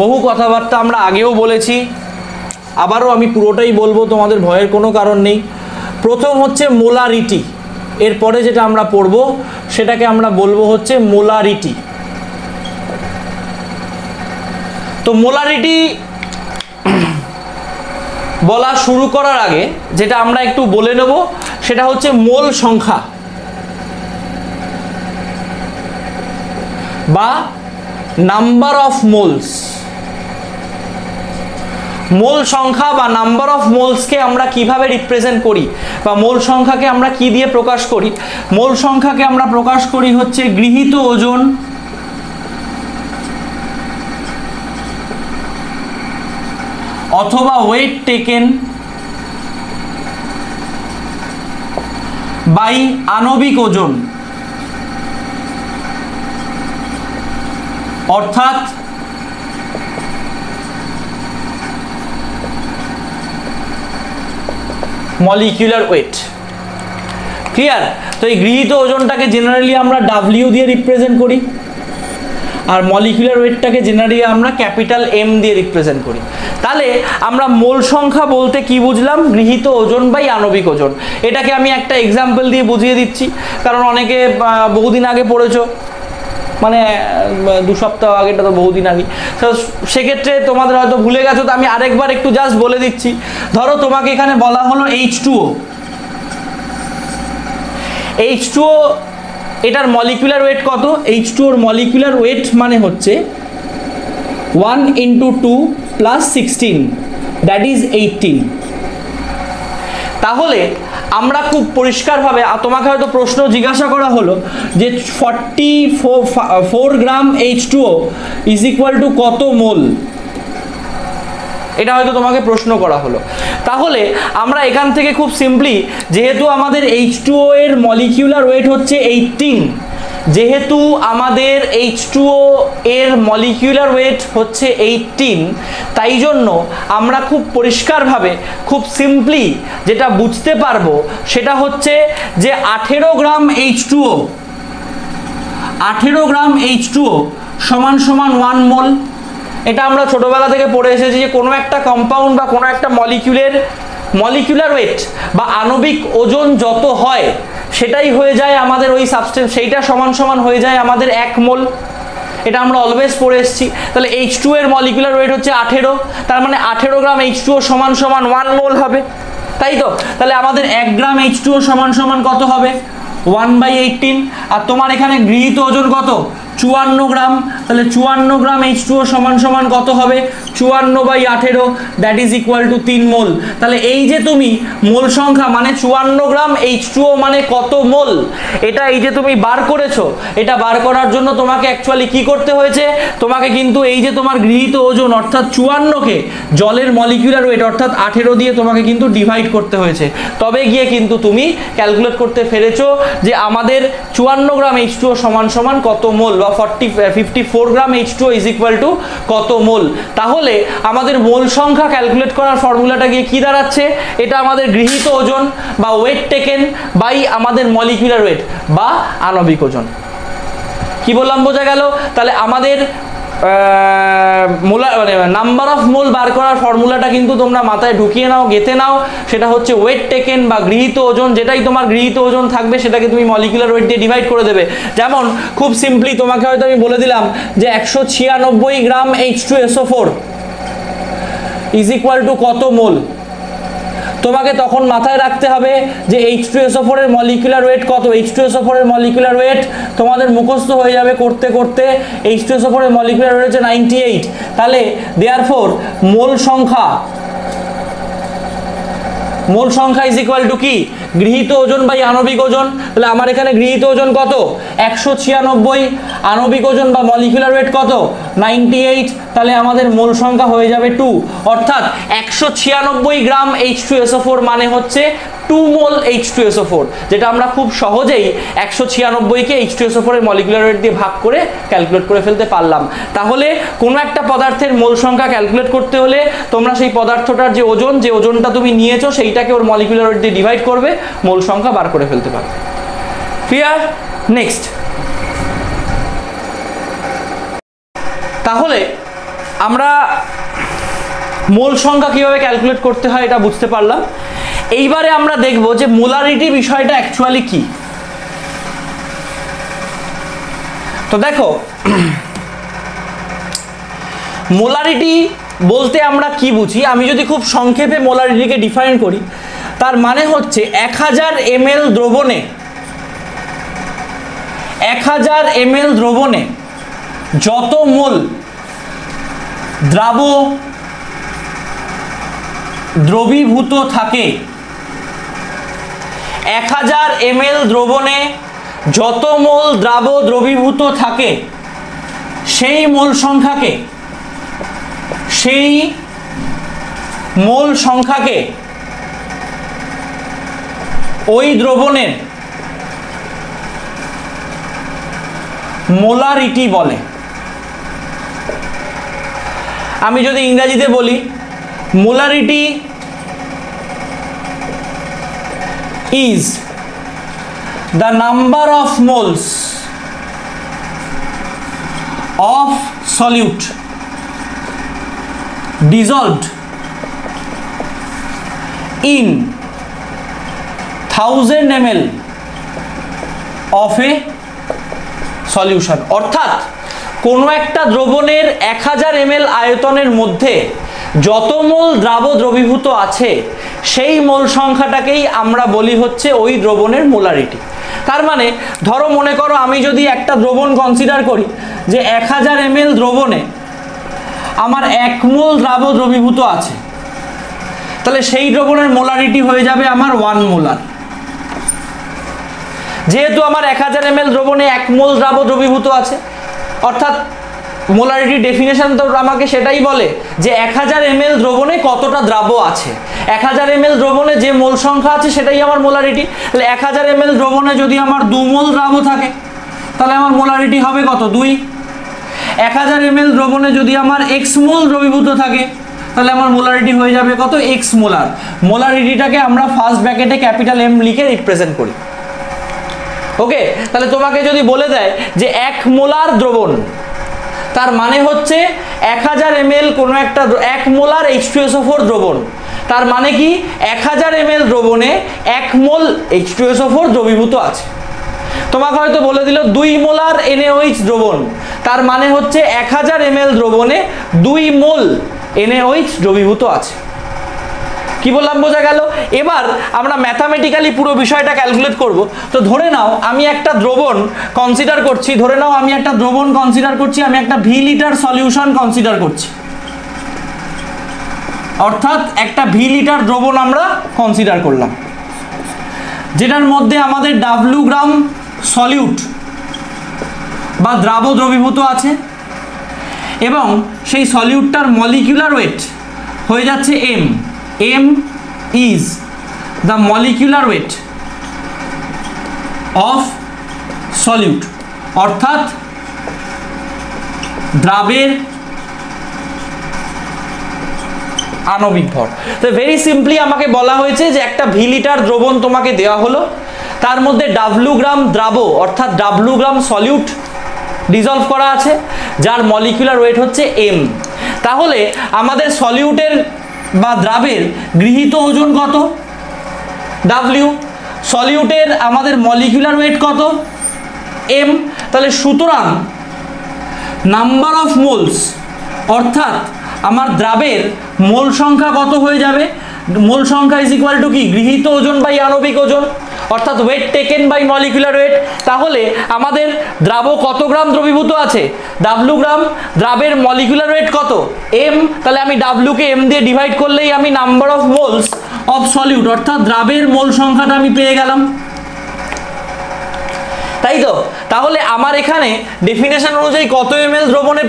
বহু কথাবার্তা আমরা আগেও বলেছি, আবারও আমি পুরোটাই বলবো, তোমাদের ভয়ের কোনো কারণ নেই। প্রথম হচ্ছে মোলারিটি, এরপরে যেটা আমরা পড়বো সেটাকে আমরা বলবো হচ্ছে মোলারিটি। তো মোলারিটি বলা শুরু করার আগে যেটা আমরা একটু বলে নেব সেটা হচ্ছে মোল সংখ্যা বা নাম্বার অফ মোলস। মোল সংখ্যা বা নাম্বার অফ মোলসকে আমরা কিভাবে রিপ্রেজেন্ট করি বা মোল সংখ্যাকে আমরা কি দিয়ে প্রকাশ করি? মোল সংখ্যাকে আমরা প্রকাশ করি হচ্ছে গৃহীত ওজন অথবা ওয়েট টেকেন বাই আণবিক ওজন, অর্থাৎ মলিকিউলার ওয়েট। ক্লিয়ার? তো এই গৃহীত ওজনটাকে জেনারেলি আমরা ডাব্লিউ দিয়ে রিপ্রেজেন্ট করি, আর মলিকিউলার ওয়েটটাকে জেনারেলি আমরা ক্যাপিটাল এম দিয়ে রিপ্রেজেন্ট করি। তাহলে আমরা মোল সংখ্যা বলতে কি বুঝলাম? গৃহীত ওজন বাই আণবিক ওজন। এটাকে আমি একটা এক্সাম্পল দিয়ে বুঝিয়ে দিচ্ছি, কারণ অনেকে বহুদিন আগে পড়েছো, মানে 2 সপ্তাহ আগেটা তো বহুদিন আগে, তো সেক্ষেত্রে তোমাদের হয়তো ভুলে গেছো। তো আমি আরেকবার একটু জাস্ট বলে দিচ্ছি। ধরো তোমাকে এখানে বলা হলো H2O, H2O এটার মলিকুলার ওয়েট কত? H2O এর মলিকুলার ওয়েট মানে হচ্ছে 1 × 2 + 16, দ্যাট ইজ 18। তাহলে আমরা খুব পরিষ্কারভাবে, তোমাকে হয়তো প্রশ্ন জিজ্ঞাসা করা হলো যে 44 গ্রাম H2O ইজ ইকুয়াল টু কত মোল, এটা হয়তো তোমাকে প্রশ্ন করা হলো। তাহলে আমরা এখান থেকে খুব সিম্পলি, যেহেতু আমাদের H2O এর মলিকিউলার ওয়েট হচ্ছে 18, যেহেতু আমাদের H2O এর মলিকিউলার ওয়েট হচ্ছে 18, তাই জন্য আমরা খুব পরিষ্কারভাবে খুব সিম্পলি যেটা বুঝতে পারবো সেটা হচ্ছে যে 18 গ্রাম H2O, 18 গ্রাম H2O সমান সমান 1 মোল। এটা আমরা ছোটবেলা থেকে পড়ে এসেছি যে কোনো একটা কম্পাউন্ড বা কোনো একটা মলিকিউলার ওয়েট বা আণবিক ওজন যত হয় সেটাই হয়ে যায় আমাদের ওই সাবস্টেন্স, সেইটা সমান সমান হয়ে যায় আমাদের 1 মোল। এটা আমরা অলওয়েজ পড়ে এসেছি। তাহলে H2 এর মলিকুলার ওয়েট হচ্ছে 18, তার মানে 18 গ্রাম H2O সমান সমান 1 মোল হবে, তাই তো? তাহলে আমাদের 1 গ্রাম H2O সমান সমান কত হবে? 1/18। আর তোমার এখানে গৃহীত ওজন কত? 54 গ্রাম। তাহলে 54 গ্রাম H2O সমান সমান কত হবে? 54/18, দ্যাট ইজ ইকুয়াল টু 3 মোল। তাহলে এই যে তুমি মোল সংখ্যা মানে 54 গ্রাম H2O মানে কত মোল, এটা এই যে তুমি বার করেছো, এটা বার করার জন্য তোমাকে অ্যাকচুয়ালি কি করতে হয়েছে? তোমাকে কিন্তু এই যে তোমার গৃহীত ওজন অর্থাৎ 54কে জলের মলিকিউলার ওয়েট অর্থাৎ 18 দিয়ে তোমাকে কিন্তু ডিভাইড করতে হয়েছে, তবে গিয়ে কিন্তু তুমি ক্যালকুলেট করতে পেরেছো যে আমাদের 54 গ্রাম H2O সমান সমান কত মোল, বা 54 গ্রাম H2O ইজ ইকুয়াল টু কত মোল। তাহলে আমাদের মোল সংখ্যা ক্যালকুলেট করার ফর্মুলাটা গিয়ে কি দাঁড়াচ্ছে? এটা আমাদের গৃহীত ওজন বা ওয়েট টেকেন বাই আমাদের মলিকুলার ওয়েট বা আণবিক ওজন। কি বললাম বোঝা গেল? তাহলে আমাদের নাম্বার অফ মোল বার করার ফর্মুলাটা কিন্তু তোমরা মাথায় ঢুকিয়ে নাও, গেঁথে নাও। সেটা হচ্ছে ওয়েট টেকেন বা গৃহীত ওজন, যেটাই তোমার গৃহীত ওজন থাকবে সেটাকে তুমি মলিকুলার ওয়েট দিয়ে ডিভাইড করে দেবে। যেমন খুব সিম্পলি তোমাকে হয়তো আমি বলে দিলাম যে 196 গ্রাম H2SO4 ইজ ইকুয়াল টু কত মোল। তোমাকে তখন মাথায় রাখতে হবে যে H2SO4 এর মলিকুলার ওয়েট কত। H2SO4 এর মলিকুলার ওয়েট তোমাদের মুখস্থ হয়ে যাবে করতে করতে। H2SO4 এর মলিকুলার ওয়েট হচ্ছে 98। তাহলে দেয়ারফর মোল সংখ্যা ইজ ইকুয়াল টু কি? গৃহীত ওজন বাই আণবিক ওজন। তাহলে আমার এখানে গৃহীত ওজন কত? 196, আণবিক ওজন বা মলিকুলার ওয়েট কত? 98। তাহলে আমাদের মোল সংখ্যা হয়ে যাবে 2, অর্থাৎ 196 গ্রাম H2SO4 মানে হচ্ছে 2 মোল H2SO4, যেটা আমরা খুব সহজেই 196কে H2SO4 এর মলিকুলার ওয়েট দিয়ে ভাগ করে ক্যালকুলেট করে ফেলতে পারলাম। তাহলে কোনো একটা পদার্থের মোল সংখ্যা ক্যালকুলেট করতে হলে তোমরা সেই পদার্থটার যে ওজনটা তুমি নিয়েছো সেইটাকে ওর মলিকুলার ওয়েট দিয়ে ডিভাইড করবে, মোল সংখ্যা বার করে ফেলতে পারবে। ক্লিয়ার? নেক্সট। তাহলে আমরা মোল সংখ্যা কিভাবে ক্যালকুলেট করতে হয় এটা বুঝতে পারলাম। এইবারে আমরা দেখব যে মোলারিটি বিষয়টা অ্যাকচুয়ালি কি। তো দেখো, মোলারিটি বলতে আমরা কি বুঝি, আমি যদি খুব সংক্ষেপে মোলারিটিকে ডিফাইন করি, তার মানে হচ্ছে 1000 ml দ্রবণে 1000 ml দ্রবণে যত মোল দ্রবীভূত থাকে, 1000 ml দ্রবণে যত মোল দ্রবীভূত থাকে সেই মোল সংখ্যাকে ওই দ্রবণের মোলারিটি বলে। আমি যদি ইংরেজিতে বলি, molarity is the number of moles of solute dissolved in 1000 ml of a solution। অর্থাৎ কোনো একটা দ্রবণের 1000 ml আয়তনের মধ্যে যত মোল দ্রবীভূত আছে সেই মোল সংখ্যাটাকেই আমরা বলি হচ্ছে ওই দ্রবণের মোলারিটি। তার মানে ধরো, মনে করো আমি যদি একটা দ্রবণ কনসিডার করি যে 1000 ml দ্রবণে আমার 1 মোল দ্রবীভূত আছে, তাহলে সেই দ্রবণের মোলারিটি হয়ে যাবে আমার 1 মোলার। যেহেতু আমার 1000 ml দ্রবণে 1 মোল দ্রবীভূত আছে, অর্থাৎ মোলারিটি ডেফিনেশন তো আমাকে সেটাই বলে যে 1000 ml দ্রবণে কতটা দ্রাব আছে। 1000 ml দ্রবণে যে মোল সংখ্যা আছে সেটাই আমার মোলারিটি। তাহলে 1000 ml দ্রবণে যদি আমার 2 মোল দ্রাব থাকে, তাহলে আমার মোলারিটি হবে কত? 2। 1000 ml দ্রবণে যদি আমার x মোল দ্রবীভূত থাকে, তাহলে আমার মোলারিটি হয়ে যাবে কত? x molar. মোলারিটিটাকে আমরা ফার্স্ট ব্র্যাকেটে ক্যাপিটাল M লিখে রিপ্রেজেন্ট করি। ওকে, তাহলে তোমাকে যদি বলে দেয় যে 1 মোলার দ্রবণ, তার মানে হচ্ছে 1000 ml কোনো একটা 1 মোলার H2SO4 দ্রবণ, তার মানে কি 1000 ml দ্রবণে 1 মোল H2SO4 দ্রবীভূত আছে। তোমাকে হয়তো বলে দিল 2 মোলার NaOH দ্রবণ, তার মানে হচ্ছে 1000 ml দ্রবণে 2 মোল NaOH দ্রবীভূত আছে। কি বললাম, বোঝা গেল? এবার আমরা ম্যাথামেটিক্যালি পুরো বিষয়টা ক্যালকুলেট করব। তো ধরে নাও আমি একটা দ্রবণ কনসিডার করছি, আমি একটা ভি লিটার সলিউশন কনসিডার করছি, অর্থাৎ একটা ভি লিটার দ্রবণ আমরা কনসিডার করলাম, যেটার মধ্যে আমাদের W গ্রাম সলিউট বা দ্রবীভূত আছে, এবং সেই সলিউটটার মলিকিউলার ওয়েট হয়ে যাচ্ছে M। M is the molecular weight of solute, অর্থাৎ দ্রাবের আণবিক ভর। তো ভেরি সিম্পলি আমাকে বলা হয়েছে যে একটা ভি লিটার দ্রবণ তোমাকে দেওয়া হলো, তার মধ্যে W গ্রাম দ্রাব অর্থাৎ W গ্রাম সলিউট ডিজলভ করা আছে, যার মলিকুলার ওয়েট হচ্ছে M। তাহলে আমাদের সলিউটের বা দ্রাবের গৃহীত ওজন কত? W। সলিউটের আমাদের মলিকুলার ওয়েট কত? M। তাহলে সুতরাং নাম্বার অফ মোলস, অর্থাৎ আমার দ্রাবের মোল সংখ্যা কত হয়ে যাবে? মোল সংখ্যা ইজ ইকুয়াল টু কি? গৃহীত ওজন বাই আণবিক ওজন, অর্থাৎ weight taken by molecular weight. তাহলে আমাদের দ্রাব কত গ্রাম দ্রবীভূত আছে? W gram. দ্রাবের মলিকুলার ওয়েট কত? M। তাহলে আমি W কে M দিয়ে ডিভাইড করলেই আমি number of moles of solute অর্থাৎ দ্রাবের মোল সংখ্যাটা আমি পেয়ে গেলাম, তাই তো? তাহলে আমার এখানে ডেফিনেশন অনুযায়ী কত ml দ্রবণে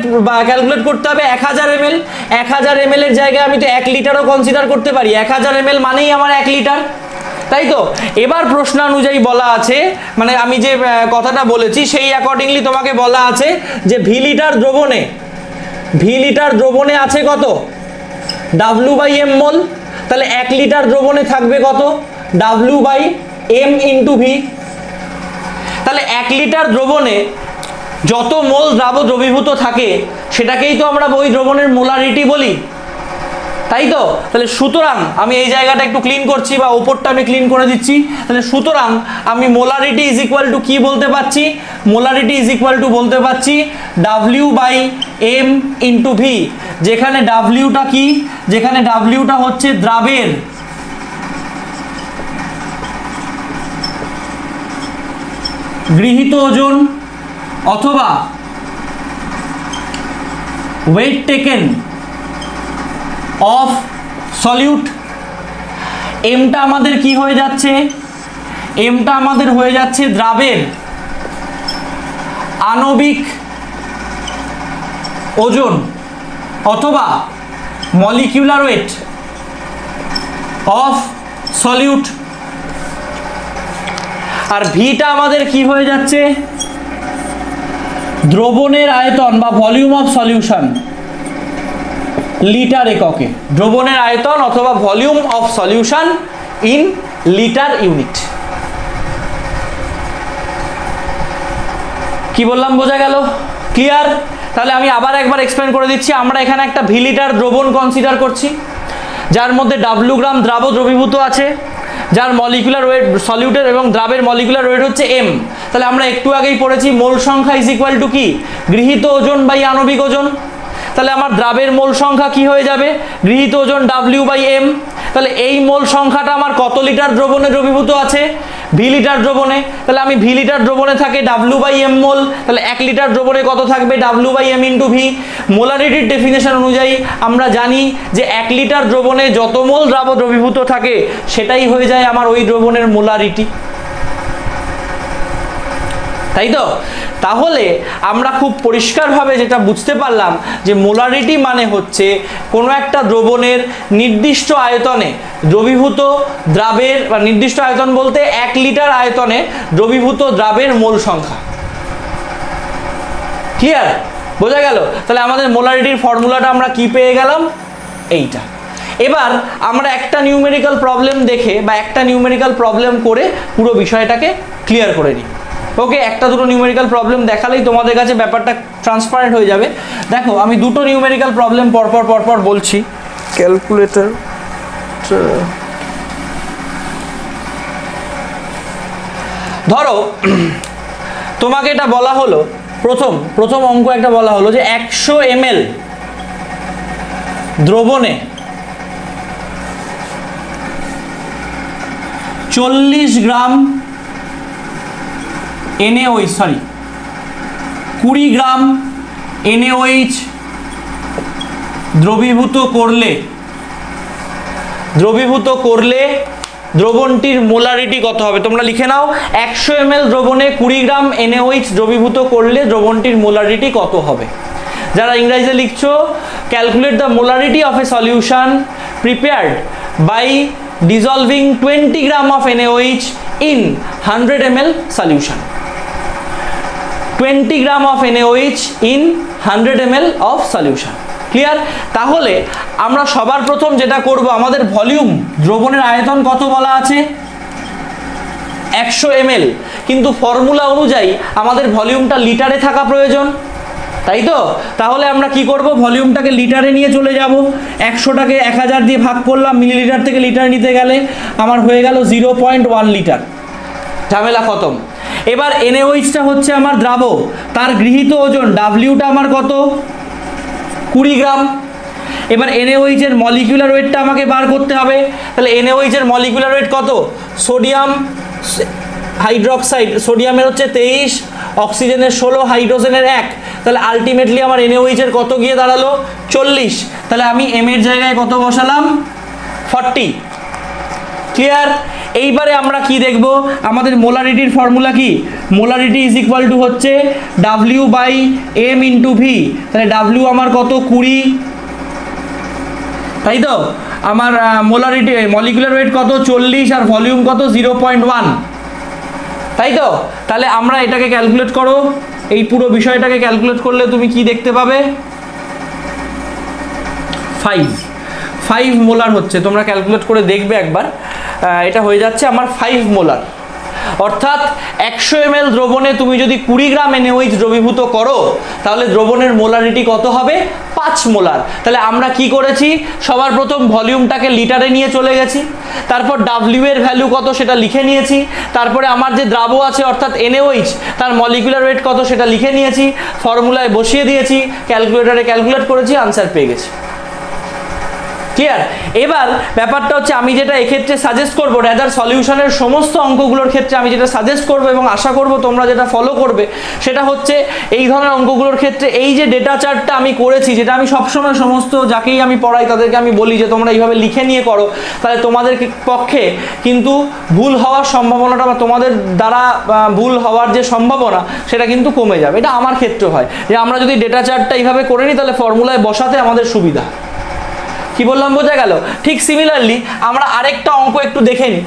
ক্যালকুলেট করতে হবে? 1000 ml। 1000 ml এর জায়গায় আমি তো 1 লিটারও কনসিডার করতে পারি। 1000 ml মানেই আমার 1 লিটার, তাই তো? এবার প্রশ্ন অনুযায়ী বলা আছে, মানে আমি যে কথাটা বলেছি সেই অ্যাকর্ডিংলি তোমাকে বলা আছে যে ভি লিটার দ্রবণে আছে কত? W by M mole. তাহলে 1 লিটার দ্রবণে থাকবে কত? W by M into V. তাহলে 1 লিটার দ্রবণে যত মোল দ্রবীভূত থাকে সেটাকেই তো আমরা ওই দ্রবণের মোলারিটি বলি, তাই তো? তাহলে সুতরাং আমি এই জায়গাটা একটু ক্লিন করছি বা উপরটা আমি ক্লিন করে দিচ্ছি। তাহলে সুতরাং আমি মোলারিটি ইজ ইকুয়াল টু কি বলতে পারছি? মোলারিটি ইজ ইকুয়াল টু বলতে পারছি W/M ইন্টু V, যেখানে ডাব্লিউটা কি? যেখানে ডাব্লিউটা হচ্ছে দ্রাবের গৃহীত ওজন অথবা ওয়েট টেকেন অফ সলিউট। এমটা আমাদের কি হয়ে যাচ্ছে? এমটা আমাদের হয়ে যাচ্ছে দ্রাবের আণবিক ওজন অথবা মলিকিউলার ওয়েট অফ সলিউট। আর ভিটা আমাদের কি হয়ে যাচ্ছে? দ্রবণের আয়তন বা ভলিউম অফ সলিউশন লিটার এককে, দ্রবণের আয়তন অথবা volume of solution in litre unit. কি বললাম বোঝা গেল? ক্লিয়ার? তাহলে আমি আবার একবার এক্সপ্লেন করে দিচ্ছি। আমরা এখানে একটা ভি লিটার দ্রবণ কনসিডার করছি, যার মধ্যে W গ্রাম দ্রাব দ্রবীভূত আছে, যার মলিকুলার ওয়েট সলিউটের এবং দ্রাবের মলিকুলার ওয়েট হচ্ছে M। তাহলে আমরা একটু আগেই পড়েছি মোল সংখ্যা ইজ ইকুয়াল টু কি? গৃহীত ওজন বাই আণবিক ওজন। তাহলে আমার দ্রাবের মোল সংখ্যা কি হয়ে যাবে? গৃহীত ওজন W/M। তাহলে এই মোল সংখ্যাটা আমার কত লিটার দ্রবণে দ্রবীভূত আছে? ভি লিটার দ্রবণে। তাহলে আমি ভি লিটার দ্রবণে থাকে W/M মোল, তাহলে 1 লিটার দ্রবণে কত থাকবে? W/M into V. মোলারিটির ডেফিনেশন অনুযায়ী আমরা জানি যে 1 লিটার দ্রবণে যত মোল দ্রাব দ্রবীভূত থাকে সেটাই হয়ে যায় আমার ওই দ্রবণের মোলারিটি, তাই তো? তাহলে আমরা খুব পরিষ্কারভাবে যেটা বুঝতে পারলাম যে মোলারিটি মানে হচ্ছে কোনো একটা দ্রবণের নির্দিষ্ট আয়তনে দ্রবীভূত দ্রাবের, বা নির্দিষ্ট আয়তন বলতে 1 লিটার আয়তনে দ্রবীভূত দ্রাবের মোল সংখ্যা। ক্লিয়ার? বোঝা গেল? তাহলে আমাদের মোলারিটির ফর্মুলাটা আমরা কি পেয়ে গেলাম? এইটা। এবার আমরা একটা নিউমেরিক্যাল প্রবলেম দেখে বা একটা নিউমেরিক্যাল প্রবলেম করে পুরো বিষয়টাকে ক্লিয়ার করে নিই। ওকে, একটা দুটো নিউমেরিক্যাল প্রবলেম দেখালেই তোমাদের কাছে ব্যাপারটা ট্রান্সপারেন্ট হয়ে যাবে। দেখো আমি দুটো নিউমেরিক্যাল প্রবলেম পরপর বলছি। ক্যালকুলেটর, ধরো তোমাকে এটা বলা হলো, প্রথম অঙ্ক একটা বলা হলো যে 100 ml দ্রবণে 40 গ্রাম NaOH, 20 গ্রাম NaOH দ্রবীভূত করলে দ্রবণটির মোলারিটি কত হবে? তোমরা লিখে নাও, 100 ml দ্রবণে 20 গ্রাম NaOH দ্রবীভূত করলে দ্রবণটির মোলারিটি কত হবে? যারা ইংরেজিতে লিখছো, calculate the molarity of a solution prepared by dissolving 20 gram of NaOH in 100 ml solution। 20 gram of NaOH in 100 ml of solution। Clear? তাহলে আমরা সবার প্রথম যেটা করব, আমাদের ভলিউম, দ্রবণের আয়তন কত বলা আছে? 100 ml, কিন্তু ফর্মুলা অনুযায়ী আমাদের ভলিউমটা লিটারে থাকা প্রয়োজন, তাই তো? তাহলে আমরা কি করব? ভলিউমটাকে লিটারে নিয়ে চলে যাব। 100টাকে 1000 দিয়ে ভাগ করলাম, মিলিলিটার থেকে লিটার নিতে গেলে আমার হয়ে গেল 0.1 লিটার। ঝামেলা খতম। এবার NaOHটা হচ্ছে আমার দ্রাব, তার গৃহীত ওজন Wটা আমার কত? 20 গ্রাম। এবার NaOH এর মলিকুলার ওয়েটটা আমাকে বার করতে হবে। তাহলে NaOH এর মলিকুলার ওয়েট কত? সোডিয়াম হাইড্রোক্সাইড, সোডিয়ামের হচ্ছে 23, অক্সিজেনের 16, হাইড্রোজেনের 1। তাহলে আলটিমেটলি আমার NaOH এর কত গিয়ে দাঁড়ালো? 40। তাহলে আমি M এর জায়গায় কত বসালাম? 40। ক্লিয়ার? এইবারে আমরা কি দেখব? আমাদের মোলারিটির ফর্মুলা কি? মোলারিটি ইজ ইকুয়াল টু হচ্ছে W/M ইন্টু ভি। তাহলে W আমার কত? 20, তাই তো? আমার মোলারিটি মলিকুলার ওয়েট কত? 40, আর ভলিউম কত? 0.1, তাই তো? তাহলে আমরা এটাকে ক্যালকুলেট করো, এই পুরো বিষয়টাকে ক্যালকুলেট করলে তুমি কি দেখতে পাবে? 5 মোলার হচ্ছে। তোমরা ক্যালকুলেট করে দেখবে একবার, এটা হয়ে যাচ্ছে আমার 5 মোলার। অর্থাৎ 100 ml দ্রবণে তুমি যদি 20 গ্রাম NaOH দ্রবীভূত করো তাহলে দ্রবণের মোলারিটি কত হবে? 5 মোলার। তাহলে আমরা কি করেছি, সবার প্রথম ভলিউমটাকে লিটারে নিয়ে চলে গেছি, তারপর W এর ভ্যালু কত সেটা লিখে নিয়েছি, তারপরে আমার যে দ্রাব আছে অর্থাৎ NaOH তার মলিকুলার ওয়েট কত সেটা লিখে নিয়েছি, ফর্মুলায় বসিয়ে দিয়েছি, ক্যালকুলেটরে ক্যালকুলেট করেছি, আনসার পেয়ে গেছি। ক্লিয়ার? এবার ব্যাপারটা হচ্ছে আমি যেটা এক্ষেত্রে সাজেস্ট করবো, রেদার সলিউশনের সমস্ত অঙ্কগুলোর ক্ষেত্রে আমি যেটা সাজেস্ট করবো এবং আশা করবো তোমরা যেটা ফলো করবে সেটা হচ্ছে এই ধরনের অঙ্কগুলোর ক্ষেত্রে এই যে ডেটা চার্টটা আমি করেছি, যেটা আমি সবসময় সমস্ত যাকেই আমি পড়াই তাদেরকে আমি বলি যে তোমরা এইভাবে লিখে নিয়ে করো, তাহলে তোমাদের পক্ষে কিন্তু ভুল হওয়ার সম্ভাবনাটা বা তোমাদের দ্বারা ভুল হওয়ার যে সম্ভাবনা সেটা কিন্তু কমে যাবে। এটা আমার ক্ষেত্রে হয় যে আমরা যদি ডেটা চার্টটা এইভাবে করে নিই তাহলে ফর্মুলায় বসাতে আমাদের সুবিধা। কি বললাম বোঝা গেল? ঠিক সিমিলারলি আমরা আরেকটা অঙ্ক একটু দেখে নিই।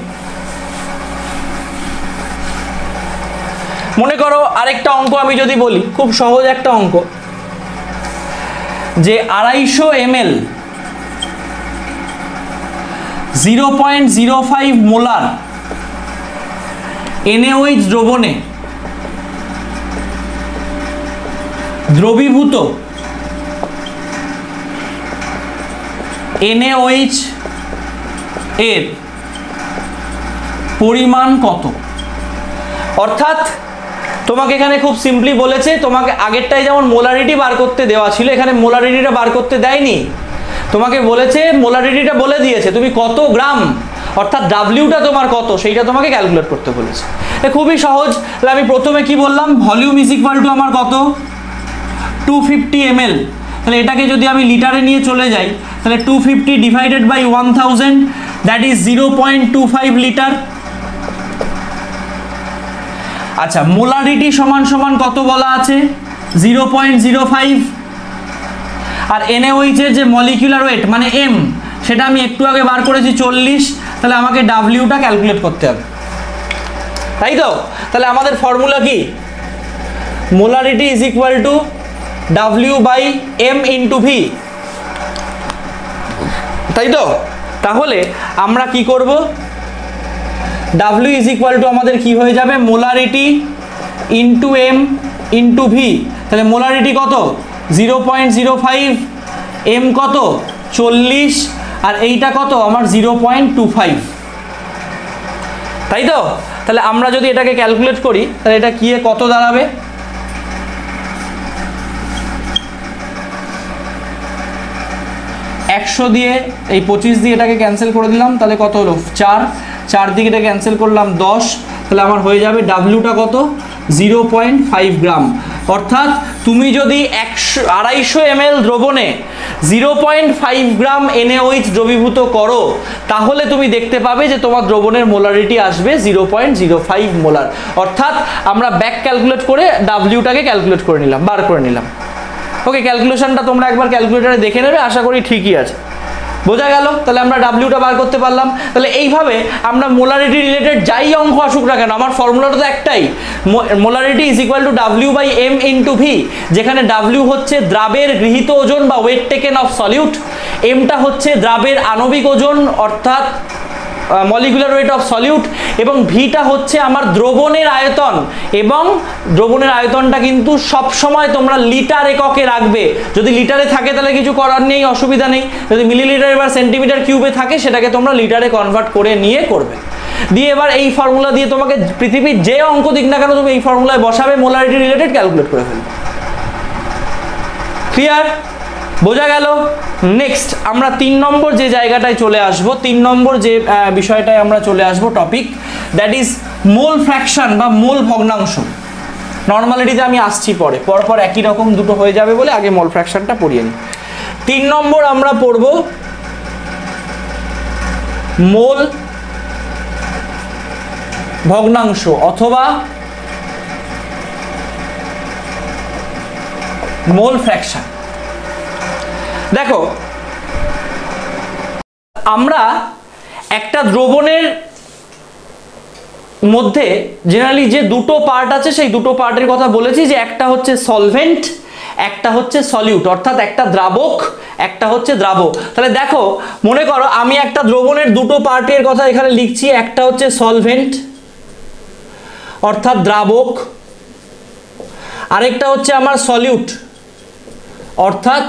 মনে করো আরেকটা অঙ্ক আমি যদি বলি, খুব সহজ একটা অঙ্ক, যে 250 ml 0.05 মোলার NaOH দ্রবণে দ্রবীভূত NaOH এর পরিমাণ কত? অর্থাৎ তোমাকে এখানে খুব সিম্পলি বলেছে, তোমাকে আগেরটাই যেমন মোলারিটি বার করতে দেওয়া ছিল, এখানে মোলারিটিটা বার করতে দেয়নি, তোমাকে বলেছে মোলারিটিটা বলে দিয়েছে তুমি কত গ্রাম অর্থাৎ ডাব্লিউটা তোমার কত সেইটা তোমাকে ক্যালকুলেট করতে বলেছে। খুবই সহজ। তাহলে আমি প্রথমে কি বললাম, ভলিউম ইজ ইকুয়াল টু আমার কত? 250 ml। তাহলে এটাকে যদি আমি লিটারে নিয়ে চলে যাই তাহলে 250 divided by 1000 that is 0.25 litre. আচ্ছা, মোলারিটি সমান সমান কত বলা আছে? 0.05। আর NaOH এর যে মলিকুলার ওয়েট মানে M সেটা আমি একটু আগে বার করেছি 40। তাহলে আমাকে ডাব্লিউটা ক্যালকুলেট করতে হবে, তাই তো? তাহলে আমাদের ফর্মুলা কি? Molarity is equal to W by M into V, তাই তো? তাহলে আমরা কি করব, W ইজ ইকুয়াল টু আমাদের কি হয়ে যাবে? Molarity into M into V। তাহলে মোলারিটি কত? 0.05, M কত? 40, আর এইটা কত আমার? 0.25, তাই তো? তাহলে আমরা যদি এটাকে ক্যালকুলেট করি তাহলে এটা কি কত দাঁড়াবে? একশো দিয়ে এই 25 দিয়ে এটাকে ক্যান্সেল করে দিলাম, তাহলে কত হলো? 4 দিকে এটা ক্যান্সেল করলাম 10, তাহলে আমার হয়ে যাবে ডাব্লিউটা কত? 0.5 গ্রাম। অর্থাৎ তুমি যদি 250 ml দ্রবণে 0.5 গ্রাম NaOH দ্রবীভূত করো তাহলে তুমি দেখতে পাবে যে তোমার দ্রবণের মোলারিটি আসবে 0.05 মোলার। অর্থাৎ আমরা ব্যাক ক্যালকুলেট করে ডাব্লিউটাকে ক্যালকুলেট করে নিলাম, বার করে নিলাম। ওকে, ক্যালকুলেশনটা তোমরা একবার ক্যালকুলেটরে দেখে নেবে, আশা করি ঠিকই আছে। বোঝা গেল? তাহলে আমরা ডাব্লিউটা বার করতে পারলাম। তাহলে এইভাবে আমরা মোলারিটি রিলেটেড যাই অঙ্ক আসুক না কেন, আমার ফর্মুলাটা তো একটাই, molarity is equal to W by M into V, যেখানে W হচ্ছে দ্রাবের গৃহীত ওজন বা ওয়েট টেকেন অফ সলিউট, এমটা হচ্ছে দ্রাবের আণবিক ওজন অর্থাৎ মলিকুলার ওয়েট অফ সলিউট, এবং ভিটা হচ্ছে আমার দ্রবণের আয়তন। এবং দ্রবণের আয়তনটা কিন্তু সব সময় তোমরা লিটার এককে রাখবে। যদি লিটারে থাকে তাহলে কিছু করার নেই, অসুবিধা নেই। যদি মিলিলিটার বা সেন্টিমিটার কিউবে থাকে সেটাকে তোমরা লিটারে কনভার্ট করে নিয়ে করবে। দিয়ে এবার এই ফর্মুলা দিয়ে তোমাকে পৃথিবীর যে অঙ্ক দিক না কেন তুমি এই ফর্মুলায় বসাবে, মোলারিটি রিলেটেড ক্যালকুলেট করে ফেলবে। ক্লিয়ার? বোঝা গেল? নেক্সট আমরা 3 নম্বর যে জায়গাটায় চলে আসব, 3 নম্বর যে বিষয়টায় আমরা চলে আসব topic, that is mole fraction বা মোল ভগ্নাংশ। নর্মালিটিতে আমি আসছি পরে, পরপর একই রকম দুটো হয়ে যাবে বলে আগে মোল ফ্র্যাকশনটা পড়িয়ে নিই। 3 নম্বর আমরা পড়ব মোল ভগ্নাংশ অথবা মোল ফ্র্যাকশন। দেখো, আমরা একটা দ্রবণের মধ্যে জেনারেলি যে দুটো পার্ট আছে সেই দুটো পার্টের কথা বলেছি, যে একটা হচ্ছে সলভেন্ট, একটা হচ্ছে সলিউট, অর্থাৎ একটা দ্রাবক, একটা হচ্ছে দ্রাবক। তাহলে দেখো, মনে করো আমি একটা দ্রবণের দুটো পার্টের কথা এখানে লিখছি, একটা হচ্ছে সলভেন্ট অর্থাৎ দ্রাবক, আরেকটা হচ্ছে আমার সলিউট অর্থাৎ